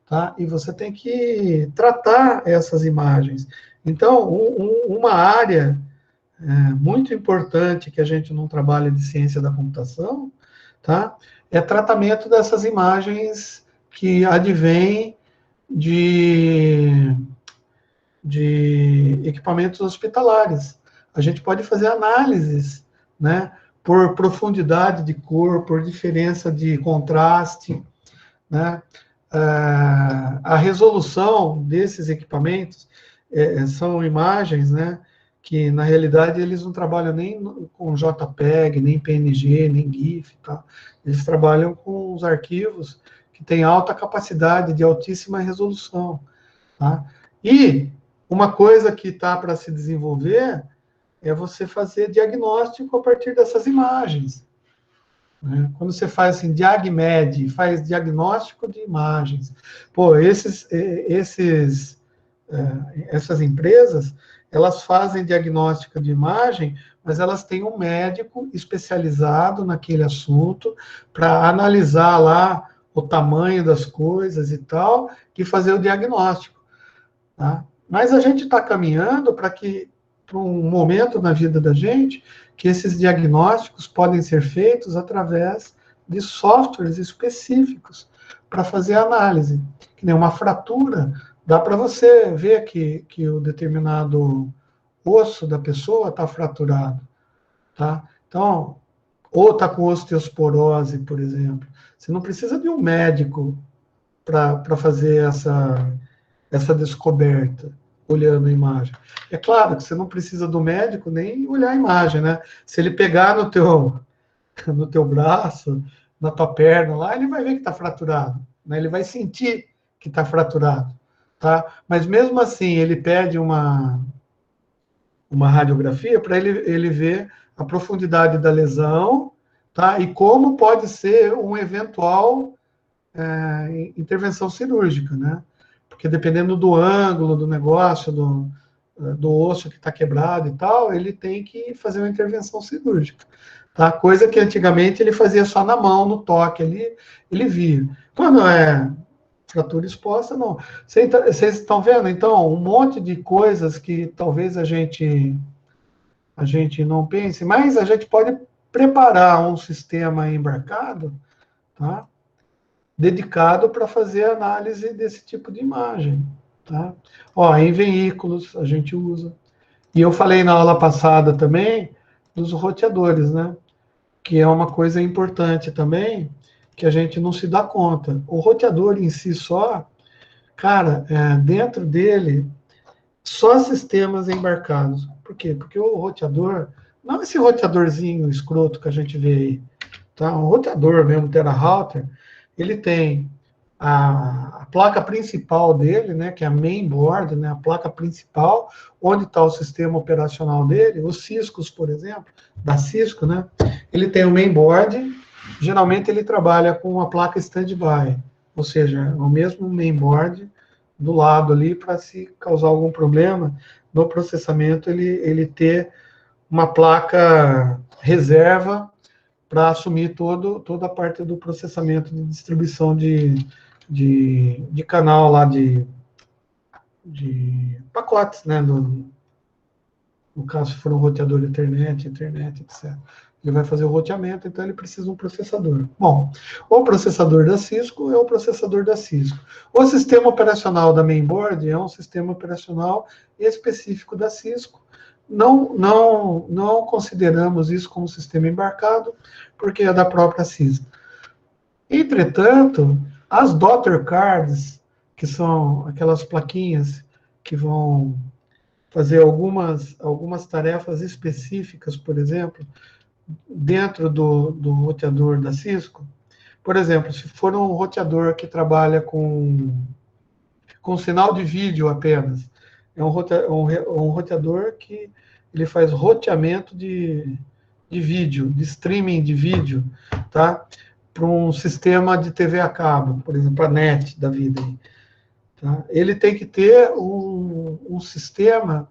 Tá? E você tem que tratar essas imagens. Então, uma área muito importante que a gente não trabalha de ciência da computação, tá? É tratamento dessas imagens que advêm de equipamentos hospitalares. A gente pode fazer análises, né, por profundidade de cor, por diferença de contraste, né? A resolução desses equipamentos são imagens, né, que na realidade eles não trabalham nem com JPEG, nem PNG, nem GIF, tá? Eles trabalham com os arquivos que têm alta capacidade de altíssima resolução, tá? E uma coisa que está para se desenvolver é você fazer diagnóstico a partir dessas imagens. Né? Quando você faz assim, DiagMed, faz diagnóstico de imagens. Pô, essas empresas, elas fazem diagnóstico de imagem, mas elas têm um médico especializado naquele assunto para analisar lá o tamanho das coisas e tal, e fazer o diagnóstico. Tá? Mas a gente está caminhando para um momento na vida da gente que esses diagnósticos podem ser feitos através de softwares específicos para fazer análise. Que nem uma fratura, dá para você ver que o determinado osso da pessoa está fraturado. Tá? Então, ou está com osteoporose, por exemplo. Você não precisa de um médico para fazer essa descoberta, olhando a imagem. É claro que você não precisa do médico nem olhar a imagem, né? Se ele pegar no teu braço, na tua perna lá, ele vai ver que está fraturado, né? Ele vai sentir que está fraturado, tá? Mas mesmo assim, ele pede uma radiografia para ele ver a profundidade da lesão, tá? E como pode ser uma eventual intervenção cirúrgica, né? Porque dependendo do ângulo do negócio, do osso que está quebrado e tal, ele tem que fazer uma intervenção cirúrgica. Tá? Coisa que antigamente ele fazia só na mão, no toque ali, ele via. Quando é fratura exposta, não. Vocês estão vendo, então, um monte de coisas que talvez a gente não pense, mas a gente pode preparar um sistema embarcado, tá? Dedicado para fazer análise desse tipo de imagem. Tá? Ó, em veículos a gente usa. E eu falei na aula passada também dos roteadores, né? Que é uma coisa importante também, que a gente não se dá conta. O roteador em si só, cara, dentro dele, só sistemas embarcados. Por quê? Porque o roteador, não esse roteadorzinho escroto que a gente vê aí, tá? Um roteador mesmo, Terarouter, ele tem a placa principal dele, né, que é a mainboard, né, a placa principal, onde está o sistema operacional dele, os Ciscos, por exemplo, da Cisco, né, ele tem o mainboard, geralmente ele trabalha com uma placa standby, ou seja, o mesmo mainboard do lado ali, para se causar algum problema no processamento, ele ter uma placa reserva para assumir toda a parte do processamento de distribuição de canal lá de pacotes, né? No caso, se for um roteador Ethernet, etc. Ele vai fazer o roteamento, então ele precisa de um processador. Bom, o processador da Cisco é o processador da Cisco. O sistema operacional da mainboard é um sistema operacional específico da Cisco, não consideramos isso como sistema embarcado, porque é da própria Cisco. Entretanto, as Daughter Cards, que são aquelas plaquinhas que vão fazer algumas tarefas específicas, por exemplo, dentro do roteador da Cisco. Por exemplo, se for um roteador que trabalha com sinal de vídeo apenas, é um roteador que ele faz roteamento de vídeo, de streaming de vídeo, tá? Para um sistema de TV a cabo, por exemplo, a NET da vida. Tá? Ele tem que ter um sistema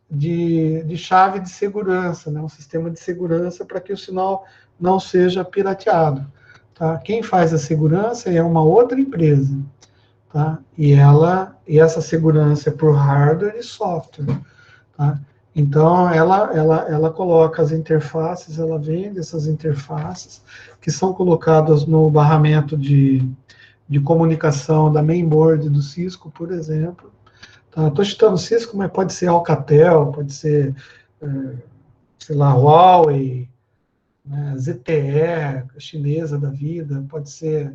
de chave de segurança, né? Um sistema de segurança para que o sinal não seja pirateado. Tá? Quem faz a segurança é uma outra empresa. Tá? E essa segurança é por hardware e software. Tá? Então, ela coloca as interfaces, ela vende essas interfaces, que são colocadas no barramento de comunicação da mainboard do Cisco, por exemplo. Estou tá? Citando Cisco, mas pode ser Alcatel, pode ser, sei lá, Huawei, né, ZTE, chinesa da vida, pode ser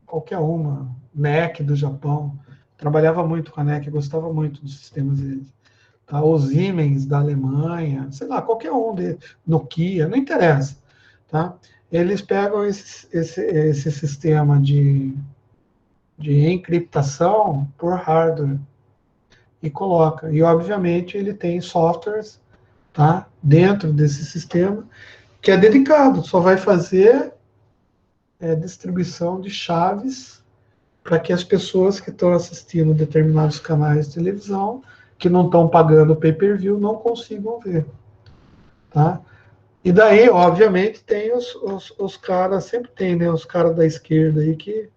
qualquer uma, NEC do Japão. Trabalhava muito com a NEC, gostava muito dos sistemas deles. Tá? Os Siemens da Alemanha, sei lá, qualquer um deles, Nokia, não interessa. Tá? Eles pegam esse sistema de encriptação por hardware e coloca. E, obviamente, ele tem softwares, tá, dentro desse sistema que é dedicado, só vai fazer distribuição de chaves para que as pessoas que estão assistindo determinados canais de televisão, que não estão pagando pay-per-view, não consigam ver. Tá? E daí, obviamente, tem os caras, sempre tem, né, os caras da esquerda aí que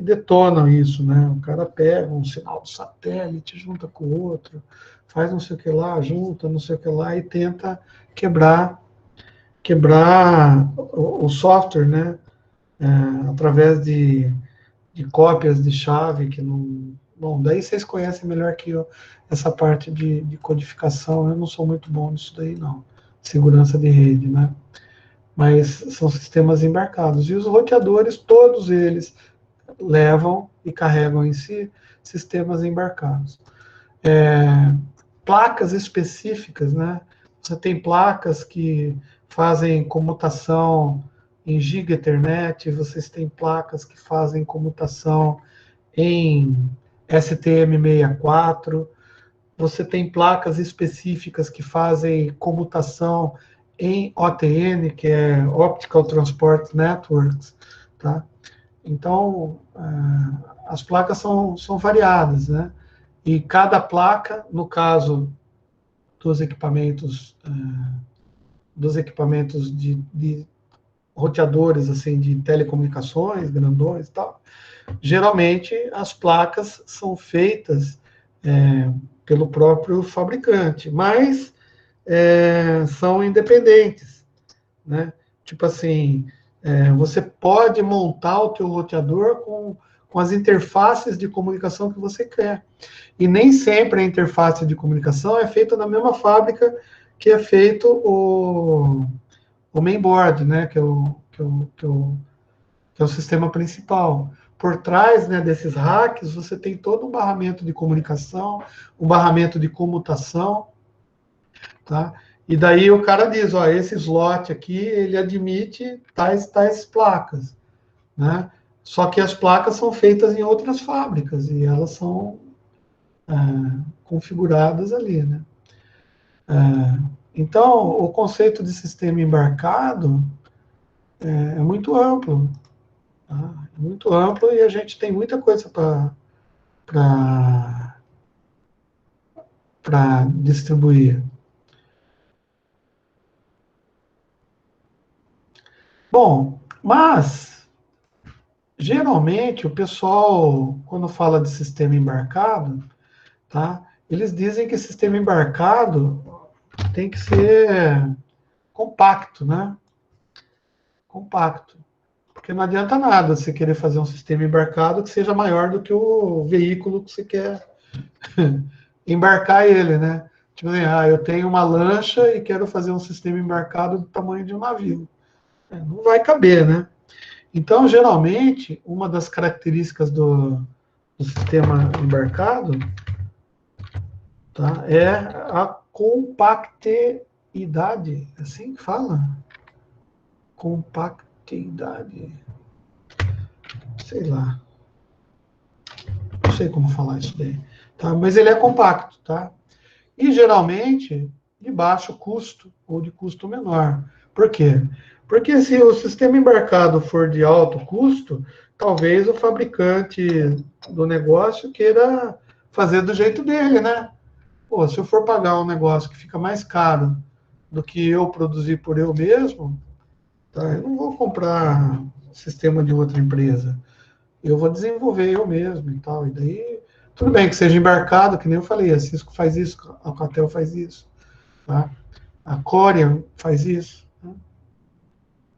detonam isso, né? O cara pega um sinal do satélite, junta com o outro, faz não sei o que lá, junta não sei o que lá e tenta quebrar o software, né? Através de cópias de chave que não... Bom, daí vocês conhecem melhor que eu essa parte de codificação. Eu não sou muito bom nisso daí, não. Segurança de rede, né? Mas são sistemas embarcados. E os roteadores, todos eles levam e carregam em si sistemas embarcados. Placas específicas, né? Você tem placas que fazem comutação em Giga Ethernet, vocês têm placas que fazem comutação em STM64, você tem placas específicas que fazem comutação em OTN, que é Optical Transport Networks, tá? Então, as placas são variadas, né? E cada placa, no caso dos equipamentos de roteadores assim, de telecomunicações, grandões e tal, geralmente as placas são feitas pelo próprio fabricante, mas são independentes, né? Tipo assim, você pode montar o teu roteador com as interfaces de comunicação que você quer. E nem sempre a interface de comunicação é feita na mesma fábrica que é feito o mainboard, né? Que é o sistema principal. Por trás, né, desses racks, você tem todo um barramento de comunicação, um barramento de comutação, tá? E daí o cara diz, ó, esse slot aqui, ele admite tais placas, né? Só que as placas são feitas em outras fábricas e elas são configuradas ali, né? Então, o conceito de sistema embarcado é muito amplo, tá? É muito amplo e a gente tem muita coisa para distribuir. Bom, mas geralmente o pessoal, quando fala de sistema embarcado, tá? Eles dizem que sistema embarcado tem que ser compacto, né? Compacto. Porque não adianta nada você querer fazer um sistema embarcado que seja maior do que o veículo que você quer embarcar ele, né? Tipo assim, eu tenho uma lancha e quero fazer um sistema embarcado do tamanho de um navio. Não vai caber, né? Então, geralmente, uma das características do sistema embarcado, tá, é a compactidade. É assim que fala? Compactidade. Sei lá. Não sei como falar isso daí. Tá? Mas ele é compacto, tá? E geralmente de baixo custo ou de custo menor. Por quê? Porque se o sistema embarcado for de alto custo, talvez o fabricante do negócio queira fazer do jeito dele, né? Pô, se eu for pagar um negócio que fica mais caro do que eu produzir por eu mesmo, tá? Eu não vou comprar sistema de outra empresa. Eu vou desenvolver eu mesmo e tal. E daí, tudo bem que seja embarcado, que nem eu falei, a Cisco faz isso, a Alcatel faz isso, tá? A Corian faz isso, né?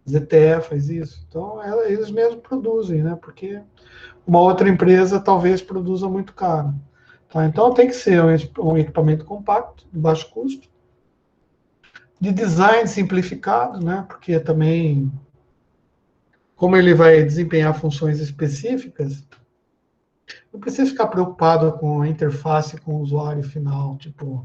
ZTE faz isso. Então, eles mesmos produzem, né? Porque uma outra empresa talvez produza muito caro. Tá? Então, tem que ser um equipamento compacto, de baixo custo, de design simplificado, né? Porque também, como ele vai desempenhar funções específicas, não precisa ficar preocupado com a interface com o usuário final, tipo,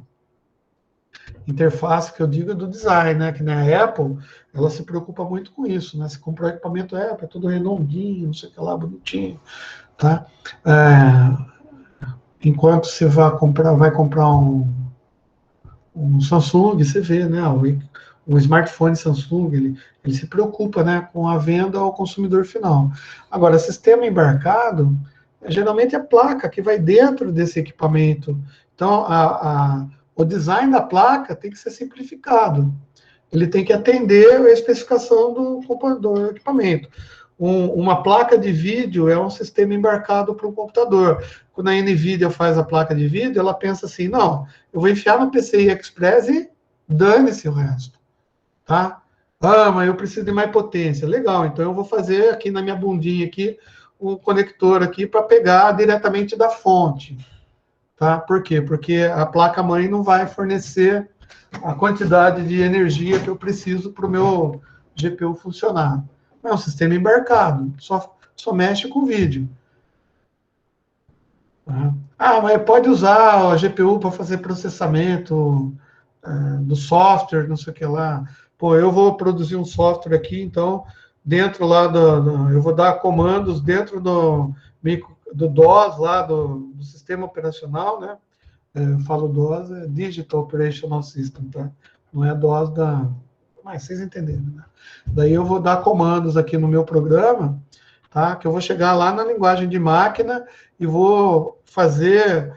interface que eu digo é do design, né? Que na Apple, ela se preocupa muito com isso, né? Se comprar equipamento Apple, é tudo redondinho, não sei o que lá, bonitinho, tá? Enquanto você vai comprar um Samsung, você vê, né? O smartphone Samsung, ele se preocupa, né, com a venda ao consumidor final. Agora, sistema embarcado, geralmente é a placa que vai dentro desse equipamento. Então, o design da placa tem que ser simplificado. Ele tem que atender a especificação do equipamento. Uma placa de vídeo é um sistema embarcado para um computador. Quando a NVIDIA faz a placa de vídeo, ela pensa assim, não, eu vou enfiar no PCI Express e dane-se o resto. Tá? Mas eu preciso de mais potência. Legal, então eu vou fazer aqui na minha bundinha aqui um conector aqui para pegar diretamente da fonte. Tá? Por quê? Porque a placa-mãe não vai fornecer a quantidade de energia que eu preciso para o meu GPU funcionar. É um sistema embarcado, só mexe com vídeo. Tá? Mas pode usar a GPU para fazer processamento do software, não sei o que lá. Pô, eu vou produzir um software aqui, então, dentro lá eu vou dar comandos dentro do DOS lá, do sistema operacional, né? Eu falo DOS, é Digital Operational System, tá? Não é DOS da... Mas vocês entenderam, né? Daí eu vou dar comandos aqui no meu programa, tá? Que eu vou chegar lá na linguagem de máquina e vou fazer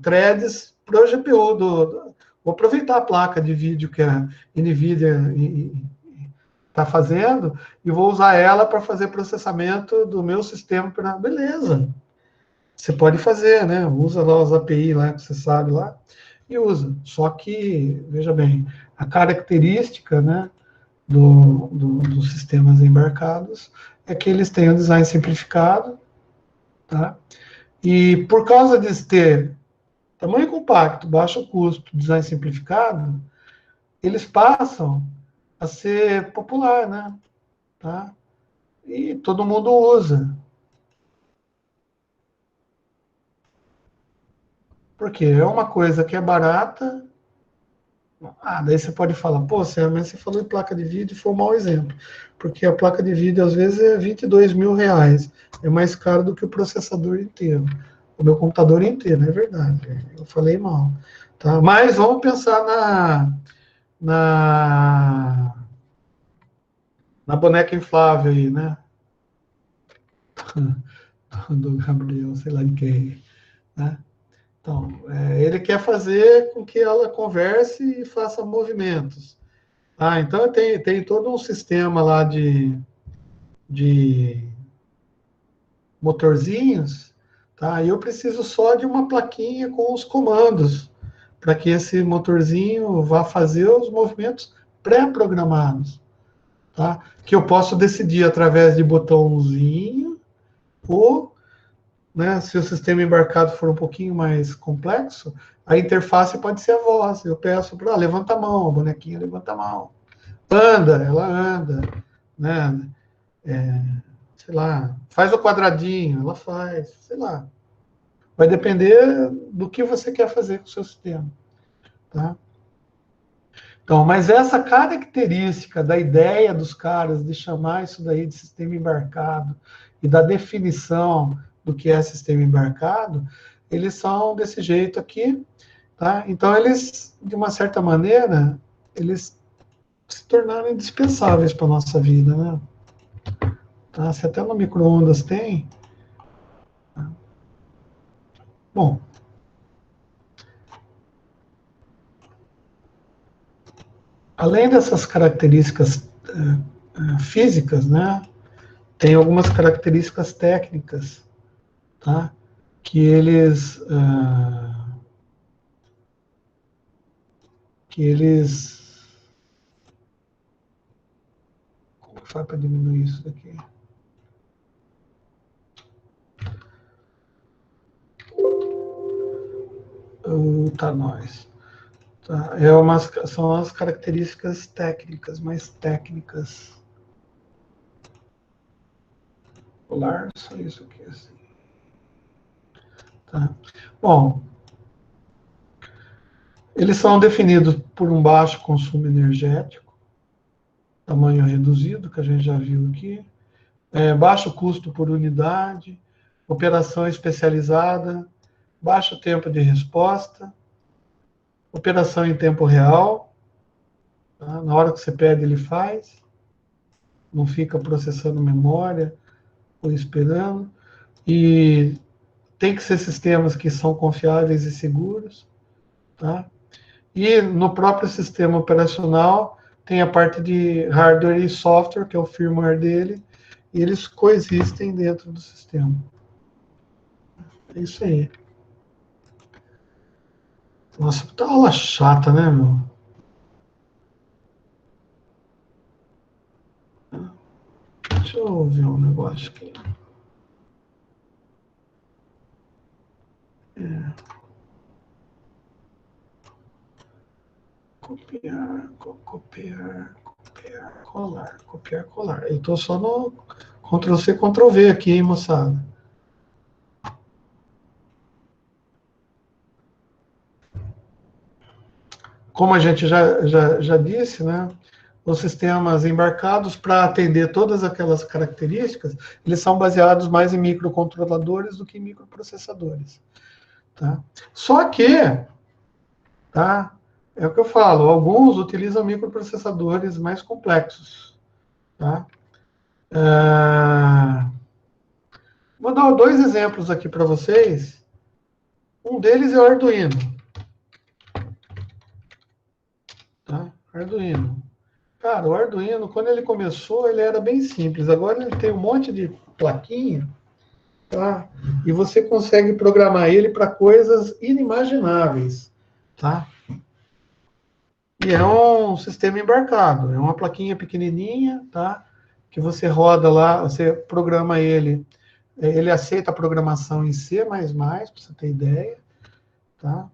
threads para o GPU. Vou aproveitar a placa de vídeo que a NVIDIA está fazendo e vou usar ela para fazer processamento do meu sistema. Beleza. Você pode fazer, né? Usa lá os API lá que você sabe lá e usa. Só que, veja bem, a característica, né, dos sistemas embarcados é que eles têm um design simplificado, tá? E por causa de ter tamanho compacto, baixo custo, design simplificado, eles passam a ser popular, né? Tá? E todo mundo usa. Porque é uma coisa que é barata. Daí você pode falar, pô, Sam, mas você falou em placa de vídeo e foi um mau exemplo. Porque a placa de vídeo, às vezes, é 22 mil reais. É mais caro do que o processador inteiro. O meu computador inteiro, é verdade. Eu falei mal. Tá? Mas vamos pensar na boneca inflável aí, né? Do Gabriel, sei lá de quem. Né? Então, ele quer fazer com que ela converse e faça movimentos. Então tem todo um sistema lá de motorzinhos, tá? E eu preciso só de uma plaquinha com os comandos para que esse motorzinho vá fazer os movimentos pré-programados, tá? Que eu posso decidir através de botãozinho ou né? Se o sistema embarcado for um pouquinho mais complexo, a interface pode ser a voz. Eu peço para levanta a mão, a bonequinha levanta a mão. Anda, ela anda, né? Sei lá, faz o quadradinho, ela faz, sei lá. Vai depender do que você quer fazer com o seu sistema, tá? Então, mas essa característica da ideia dos caras de chamar isso daí de sistema embarcado e da definição do que é sistema embarcado, eles são desse jeito aqui, tá? Então, eles, de uma certa maneira, eles se tornaram indispensáveis para a nossa vida, né? Tá? Se até no micro-ondas tem. Bom, além dessas características físicas, né, tem algumas características técnicas, tá, que eles como que faz para diminuir isso daqui? Tá, nós. Tá, são as características técnicas, mais técnicas. Polar, só isso aqui, assim. Tá. Bom, eles são definidos por um baixo consumo energético, tamanho reduzido, que a gente já viu aqui, baixo custo por unidade, operação especializada, baixo tempo de resposta, operação em tempo real, tá? Na hora que você pede, ele faz, não fica processando memória ou esperando, e tem que ser sistemas que são confiáveis e seguros, tá? E no próprio sistema operacional tem a parte de hardware e software, que é o firmware dele, e eles coexistem dentro do sistema. É isso aí. Nossa, puta aula chata, né, meu? Deixa eu ver um negócio aqui. Copiar, colar. Eu estou só no Ctrl+C, Ctrl+V aqui, hein, moçada. Como a gente já disse, né, os sistemas embarcados, para atender todas aquelas características, eles são baseados mais em microcontroladores do que em microprocessadores. Tá? Só que, tá, é o que eu falo, alguns utilizam microprocessadores mais complexos. Tá? Vou dar 2 exemplos aqui para vocês. Um deles é o Arduino. Tá? Arduino. Cara, o Arduino, quando ele começou, ele era bem simples. Agora ele tem um monte de plaquinha, tá? E você consegue programar ele para coisas inimagináveis, tá? E é um sistema embarcado, é uma plaquinha pequenininha, tá? Que você roda lá, você programa ele. Ele aceita a programação em C++, para você ter ideia, tá?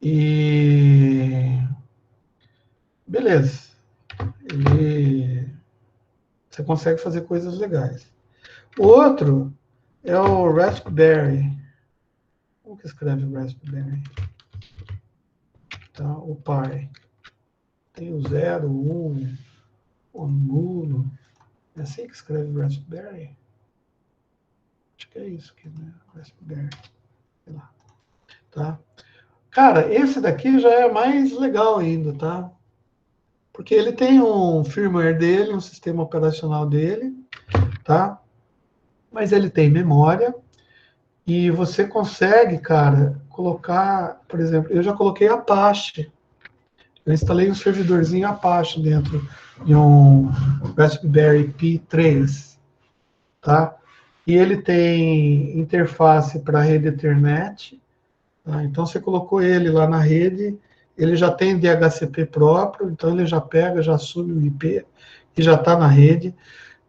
E beleza. Você consegue fazer coisas legais. O outro é o Raspberry. Como que escreve o Raspberry? Tá? O Pi. Tem o 0, 1, o nulo. É assim que escreve o Raspberry? Acho que é isso aqui, né? Raspberry. Sei lá. Tá? Cara, esse daqui já é mais legal ainda, tá? Porque ele tem um firmware dele, um sistema operacional dele, tá? Mas ele tem memória e você consegue, cara, colocar, por exemplo, eu já coloquei Apache. Eu instalei um servidorzinho Apache dentro de um Raspberry Pi 3, tá? E ele tem interface para rede Ethernet, tá? Então você colocou ele lá na rede, ele já tem DHCP próprio, então ele já pega, já assume o IP e já está na rede.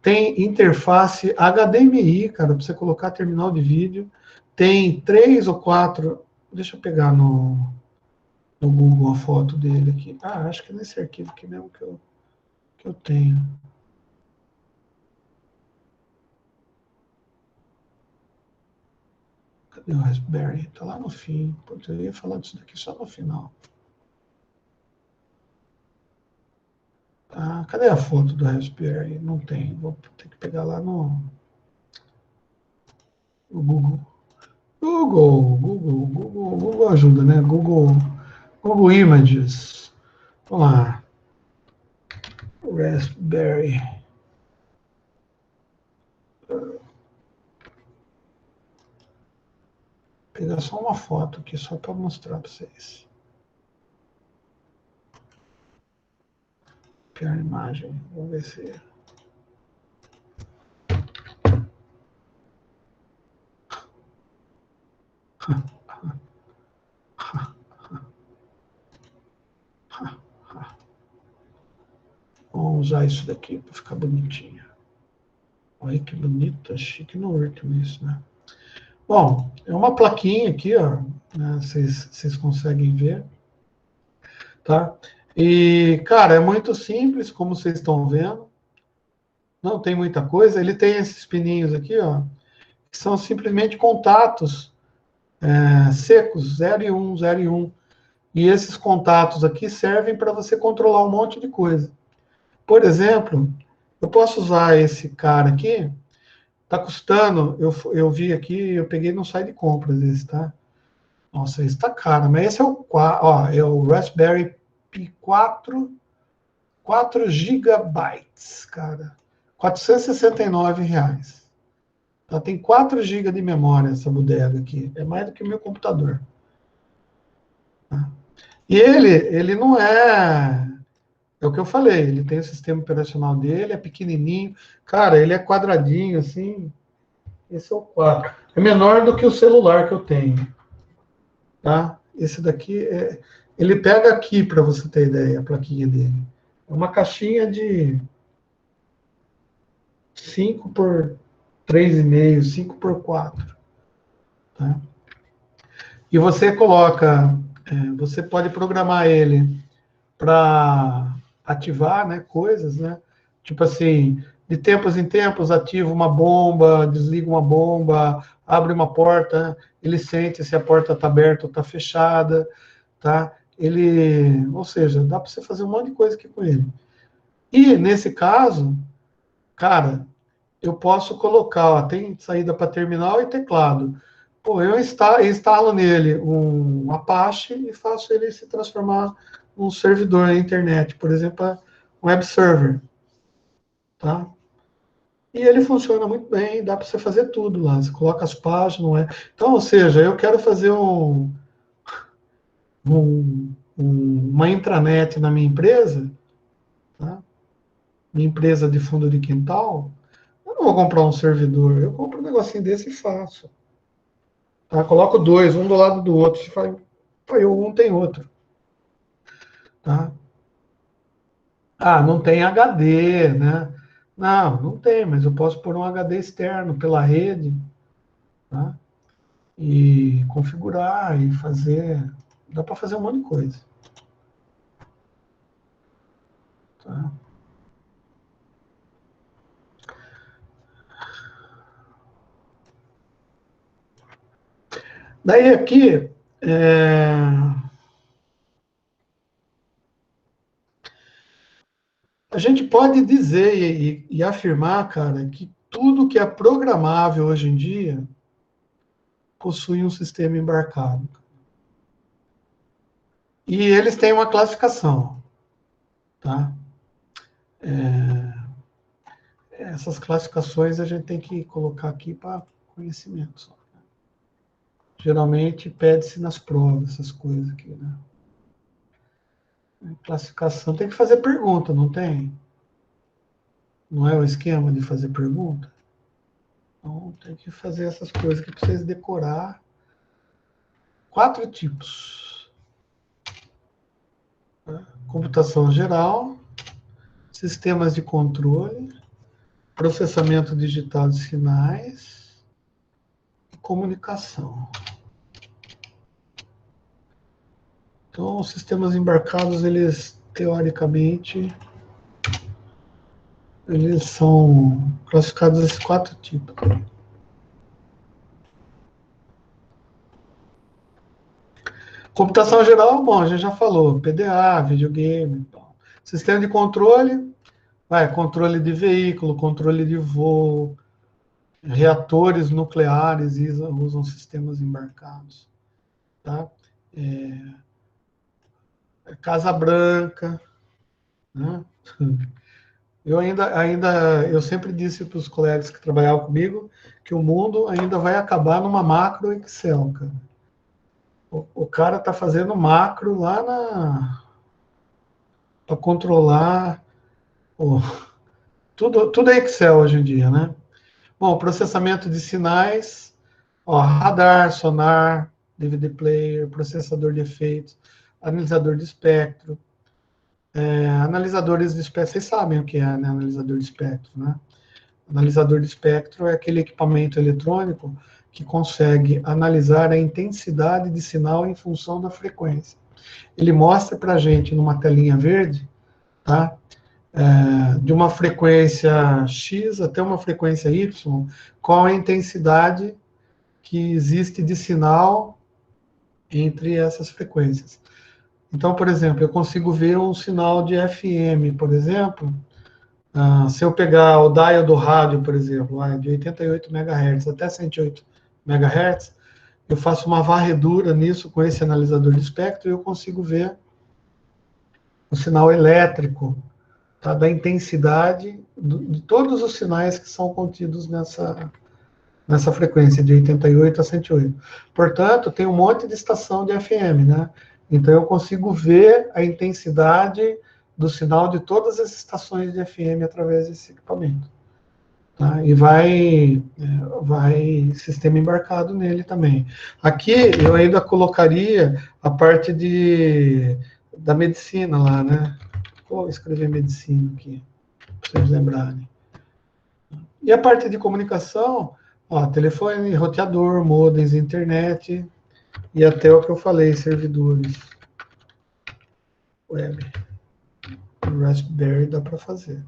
Tem interface HDMI, cara, para você colocar terminal de vídeo. Tem 3 ou 4. Deixa eu pegar no Google a foto dele aqui. Ah, acho que é nesse arquivo aqui mesmo que eu tenho. Cadê o Raspberry? Tá lá no fim. Putz, eu ia falar disso daqui só no final. Ah, cadê a foto do Raspberry? Não tem. Vou ter que pegar lá no Google. Google ajuda, né? Google Images. Vamos lá. Raspberry. Vou pegar só uma foto aqui, só para mostrar para vocês. Pior imagem. Vamos ver se... Vamos usar isso daqui para ficar bonitinho. Olha que bonita, chique no último isso, né? Bom, é uma plaquinha aqui, ó, né, vocês conseguem ver, tá? E, cara, é muito simples, como vocês estão vendo. Não tem muita coisa. Ele tem esses pininhos aqui, ó, que são simplesmente contatos secos, 0 e 1, 0 e 1. E esses contatos aqui servem para você controlar um monte de coisa. Por exemplo, eu posso usar esse cara aqui. Tá custando, eu vi aqui, eu peguei no site de compras esse, tá? Nossa, esse tá caro, mas esse é é o Raspberry Pi 4 gigabytes, cara. R$ 469. Ela tem 4 GB de memória, essa bodega aqui. É mais do que o meu computador. Tá? E ele não é... É o que eu falei, ele tem o sistema operacional dele, é pequenininho. Cara, ele é quadradinho, assim. Esse é o 4. É menor do que o celular que eu tenho. Tá? Esse daqui, ele pega aqui, para você ter ideia, a plaquinha dele. É uma caixinha de 5 por 3,5, 5 por 4. Tá? E você coloca, você pode programar ele para ativar, né, coisas, né? Tipo assim, de tempos em tempos ativa uma bomba, desliga uma bomba, abre uma porta, ele sente se a porta está aberta ou está fechada, tá? Ou seja, dá para você fazer um monte de coisa aqui com ele. E nesse caso, cara, eu posso colocar, ó, tem saída para terminal e teclado. Pô, eu instalo nele um Apache e faço ele se transformar num servidor na internet, por exemplo, um web server, tá? E ele funciona muito bem, dá para você fazer tudo lá. Você coloca as páginas, não é? Então, ou seja, eu quero fazer uma intranet na minha empresa, tá? Minha empresa de fundo de quintal. Eu não vou comprar um servidor, eu compro um negocinho desse e faço. Tá? Coloco dois, um do lado do outro. Se faz, um tem outro. Tá? Ah, não tem HD, né? Não tem, mas eu posso pôr um HD externo pela rede, tá? E configurar e fazer. Dá para fazer um monte de coisa. Tá? Daí aqui, a gente pode dizer e afirmar, cara, que tudo que é programável hoje em dia possui um sistema embarcado. E eles têm uma classificação, tá? Essas classificações a gente tem que colocar aqui para conhecimento só. Geralmente pede-se nas provas essas coisas aqui, né? Classificação tem que fazer pergunta, não tem? Não é o esquema de fazer pergunta? Então tem que fazer essas coisas aqui para vocês decorar. 4 tipos. Computação geral, sistemas de controle, processamento digital de sinais e comunicação. Então, os sistemas embarcados, eles, teoricamente, eles são classificados nesses 4 tipos. Computação geral, bom, a gente já falou, PDA, videogame, então. Sistema de controle, controle de veículo, controle de voo, reatores nucleares usam sistemas embarcados, tá? Casa Branca, né? Eu sempre disse para os colegas que trabalhavam comigo que o mundo ainda vai acabar numa macro Excel, cara. O cara tá fazendo macro lá para controlar tudo é Excel hoje em dia, né? Bom, processamento de sinais, radar, sonar, DVD player, processador de efeitos, analisador de espectro, analisadores de espectro, vocês sabem o que é, né, analisador de espectro, né? Analisador de espectro é aquele equipamento eletrônico que consegue analisar a intensidade de sinal em função da frequência. Ele mostra para a gente numa telinha verde, tá? De uma frequência X até uma frequência Y, qual a intensidade que existe de sinal entre essas frequências. Então, por exemplo, eu consigo ver um sinal de FM, por exemplo, se eu pegar o dial do rádio, por exemplo, de 88 MHz até 108 MHz, eu faço uma varredura nisso com esse analisador de espectro e eu consigo ver o sinal elétrico, tá, da intensidade de todos os sinais que são contidos nessa frequência de 88 a 108. Portanto, tem um monte de estação de FM, né? Então, eu consigo ver a intensidade do sinal de todas as estações de FM através desse equipamento. Tá? E vai sistema embarcado nele também. Aqui, eu ainda colocaria a parte da medicina lá, né? Vou escrever medicina aqui, para vocês lembrarem. E a parte de comunicação, telefone, roteador, modems, internet, e até o que eu falei, servidores web. O Raspberry dá para fazer.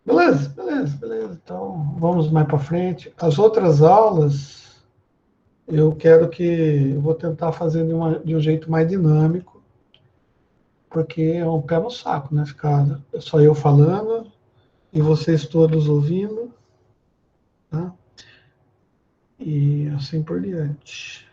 Beleza. Então, vamos mais para frente. As outras aulas, eu vou tentar fazer de um jeito mais dinâmico, porque é um pé no saco, né? Ficar só eu falando e vocês todos ouvindo, tá? E assim por diante.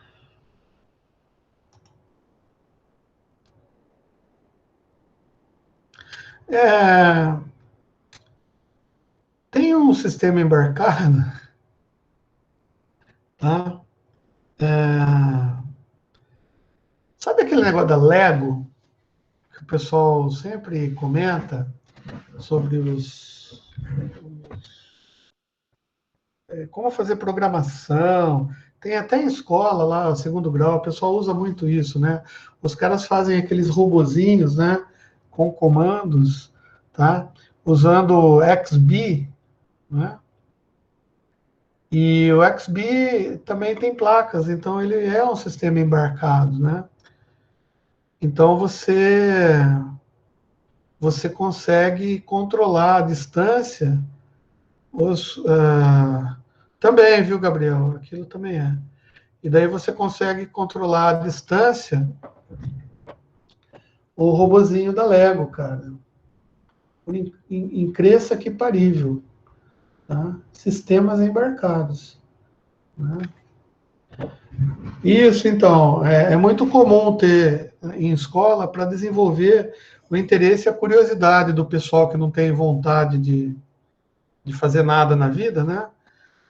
Tem um sistema embarcado, tá? Sabe aquele negócio da Lego, que o pessoal sempre comenta sobre como fazer programação? Tem até em escola lá, segundo grau, o pessoal usa muito isso, né? Os caras fazem aqueles robozinhos, né? Com comandos, tá? Usando o XB, né? E o XB também tem placas, então ele é um sistema embarcado, né? Então você consegue controlar a distância, também, viu, Gabriel? Aquilo também é. E daí você consegue controlar a distância, o robozinho da Lego, cara. Em cresça que parível. Tá? Sistemas embarcados. Né? Isso, então, é muito comum ter em escola para desenvolver o interesse e a curiosidade do pessoal que não tem vontade de fazer nada na vida, né?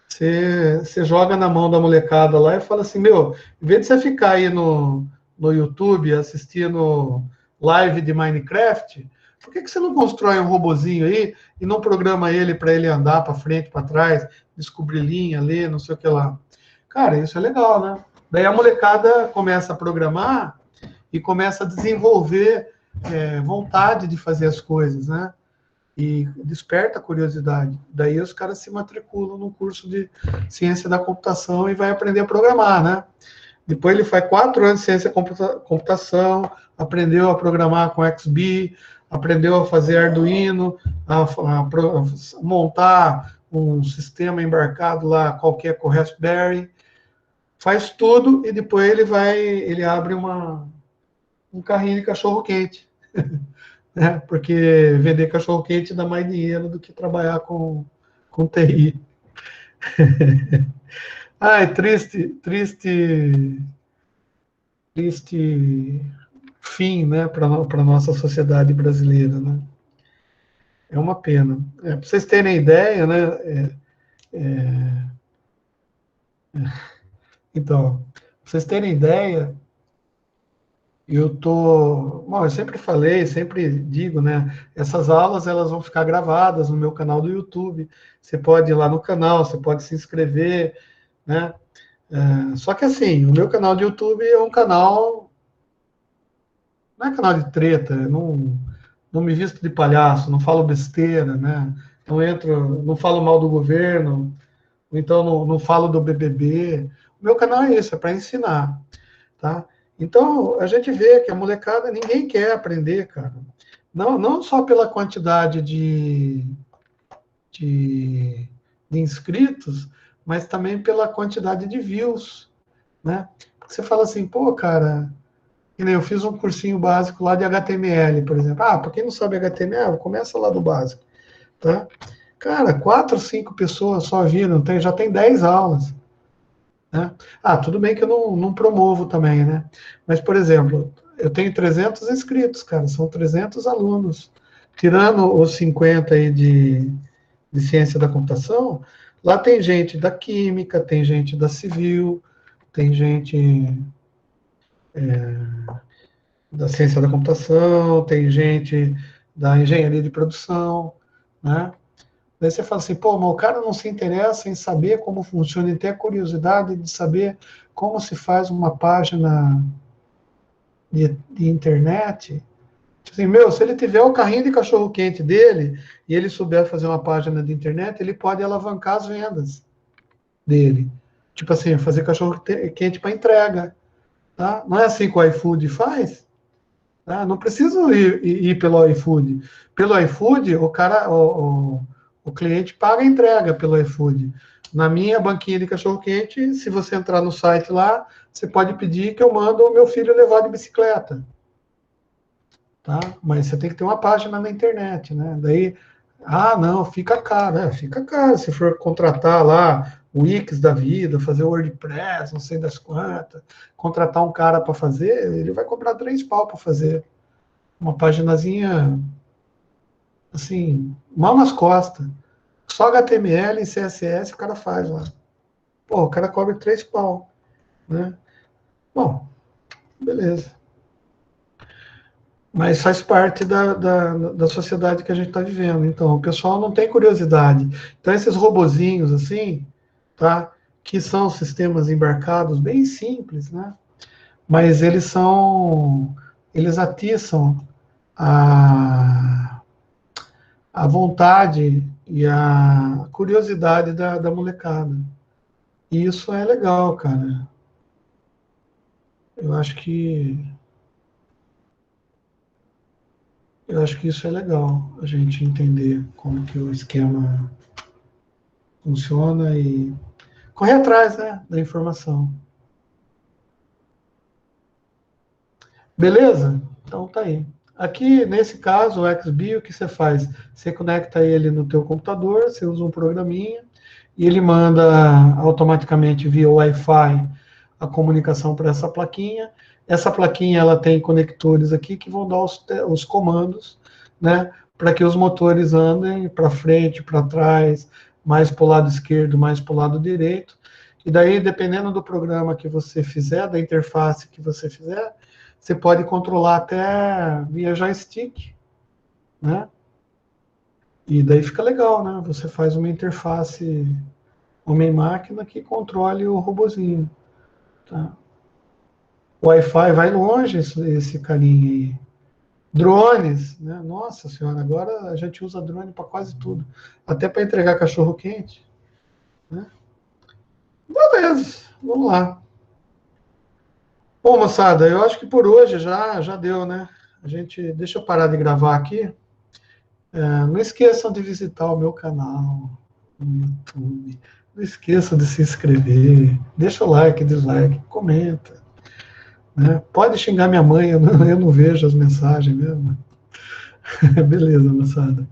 Você joga na mão da molecada lá e fala assim, em vez de você ficar aí no YouTube assistindo live de Minecraft, por que você não constrói um robozinho aí e não programa ele para ele andar para frente, para trás, descobrir linha, ler, não sei o que lá? Cara, isso é legal, né? Daí a molecada começa a programar e começa a desenvolver vontade de fazer as coisas, né? e desperta a curiosidade. Daí os caras se matriculam no curso de ciência da computação e vai aprender a programar, né? Depois ele faz 4 anos de ciência da computação, aprendeu a programar com XB, aprendeu a fazer Arduino, a montar um sistema embarcado lá, qualquer com Raspberry, faz tudo e depois ele abre um carrinho de cachorro-quente. Né? Porque vender cachorro-quente dá mais dinheiro do que trabalhar com TI. Ai, triste fim, né, para a nossa sociedade brasileira, né? É uma pena. Para vocês terem ideia, né? Então, para vocês terem ideia, bom, eu sempre falei, sempre digo, né? Essas aulas elas vão ficar gravadas no meu canal do YouTube. Você pode ir lá no canal, você pode se inscrever, né? Só que assim, o meu canal do YouTube é um canal, não é canal de treta, não me visto de palhaço, não falo besteira, né? Não falo mal do governo, ou então não falo do BBB. O meu canal é isso, é para ensinar, tá? Então, a gente vê que a molecada, ninguém quer aprender, cara. Não só pela quantidade de inscritos, mas também pela quantidade de views, né? Porque você fala assim, pô, cara, eu fiz um cursinho básico lá de HTML, por exemplo. Para quem não sabe HTML, começa lá do básico, tá? Cara, 4, 5 pessoas só viram, já tem 10 aulas. Né? Tudo bem que eu não promovo também, né? Mas, por exemplo, eu tenho 300 inscritos, cara, são 300 alunos. Tirando os 50 aí de ciência da computação, lá tem gente da química, tem gente da civil, tem gente da ciência da computação, tem gente da engenharia de produção, né? Daí você fala assim, pô, mas o cara não se interessa em saber como funciona, e ter a curiosidade de saber como se faz uma página de internet. Assim, se ele tiver o carrinho de cachorro-quente dele e ele souber fazer uma página de internet, ele pode alavancar as vendas dele. Tipo assim, fazer cachorro-quente para entrega. Tá? Não é assim que o iFood faz? Tá? Não precisa ir pelo iFood. Pelo iFood, o cliente paga a entrega pelo iFood. Na minha banquinha de cachorro-quente, se você entrar no site lá, você pode pedir que eu mando o meu filho levar de bicicleta. Tá? Mas você tem que ter uma página na internet, né? Daí, não, fica caro. Fica caro se for contratar lá o Wix da vida, fazer o WordPress, não sei das quantas, contratar um cara para fazer, ele vai cobrar 3 pau para fazer uma paginazinha assim, mal nas costas. Só HTML e CSS o cara faz lá. Pô, o cara cobra 3 pau, né? Bom, beleza. Mas faz parte da sociedade que a gente está vivendo. Então, o pessoal não tem curiosidade. Então, esses robozinhos, assim, tá? Que são sistemas embarcados bem simples, né? Mas eles atiçam a vontade e a curiosidade da molecada. E isso é legal, cara. Eu acho que isso é legal, a gente entender como que o esquema funciona e correr atrás, né, da informação. Beleza? Então tá aí. Aqui, nesse caso, o XB, o que você faz? Você conecta ele no teu computador, você usa um programinha, e ele manda automaticamente via Wi-Fi a comunicação para essa plaquinha. Essa plaquinha ela tem conectores aqui que vão dar os comandos, né, para que os motores andem para frente, para trás, mais para o lado esquerdo, mais para o lado direito. E daí, dependendo do programa que você fizer, da interface que você fizer, você pode controlar até via joystick, né? E daí fica legal, né? Você faz uma interface homem-máquina que controle o robozinho. Tá? O Wi-Fi vai longe, esse carinha aí. Drones, né? Nossa senhora, agora a gente usa drone para quase tudo, até para entregar cachorro quente, né? Beleza, vamos lá. Bom, moçada, eu acho que por hoje já deu, né? Deixa eu parar de gravar aqui. Não esqueçam de visitar o meu canal no YouTube. Não esqueçam de se inscrever. Deixa o like, dislike, comenta. Né? Pode xingar minha mãe, eu não vejo as mensagens mesmo. Beleza, moçada.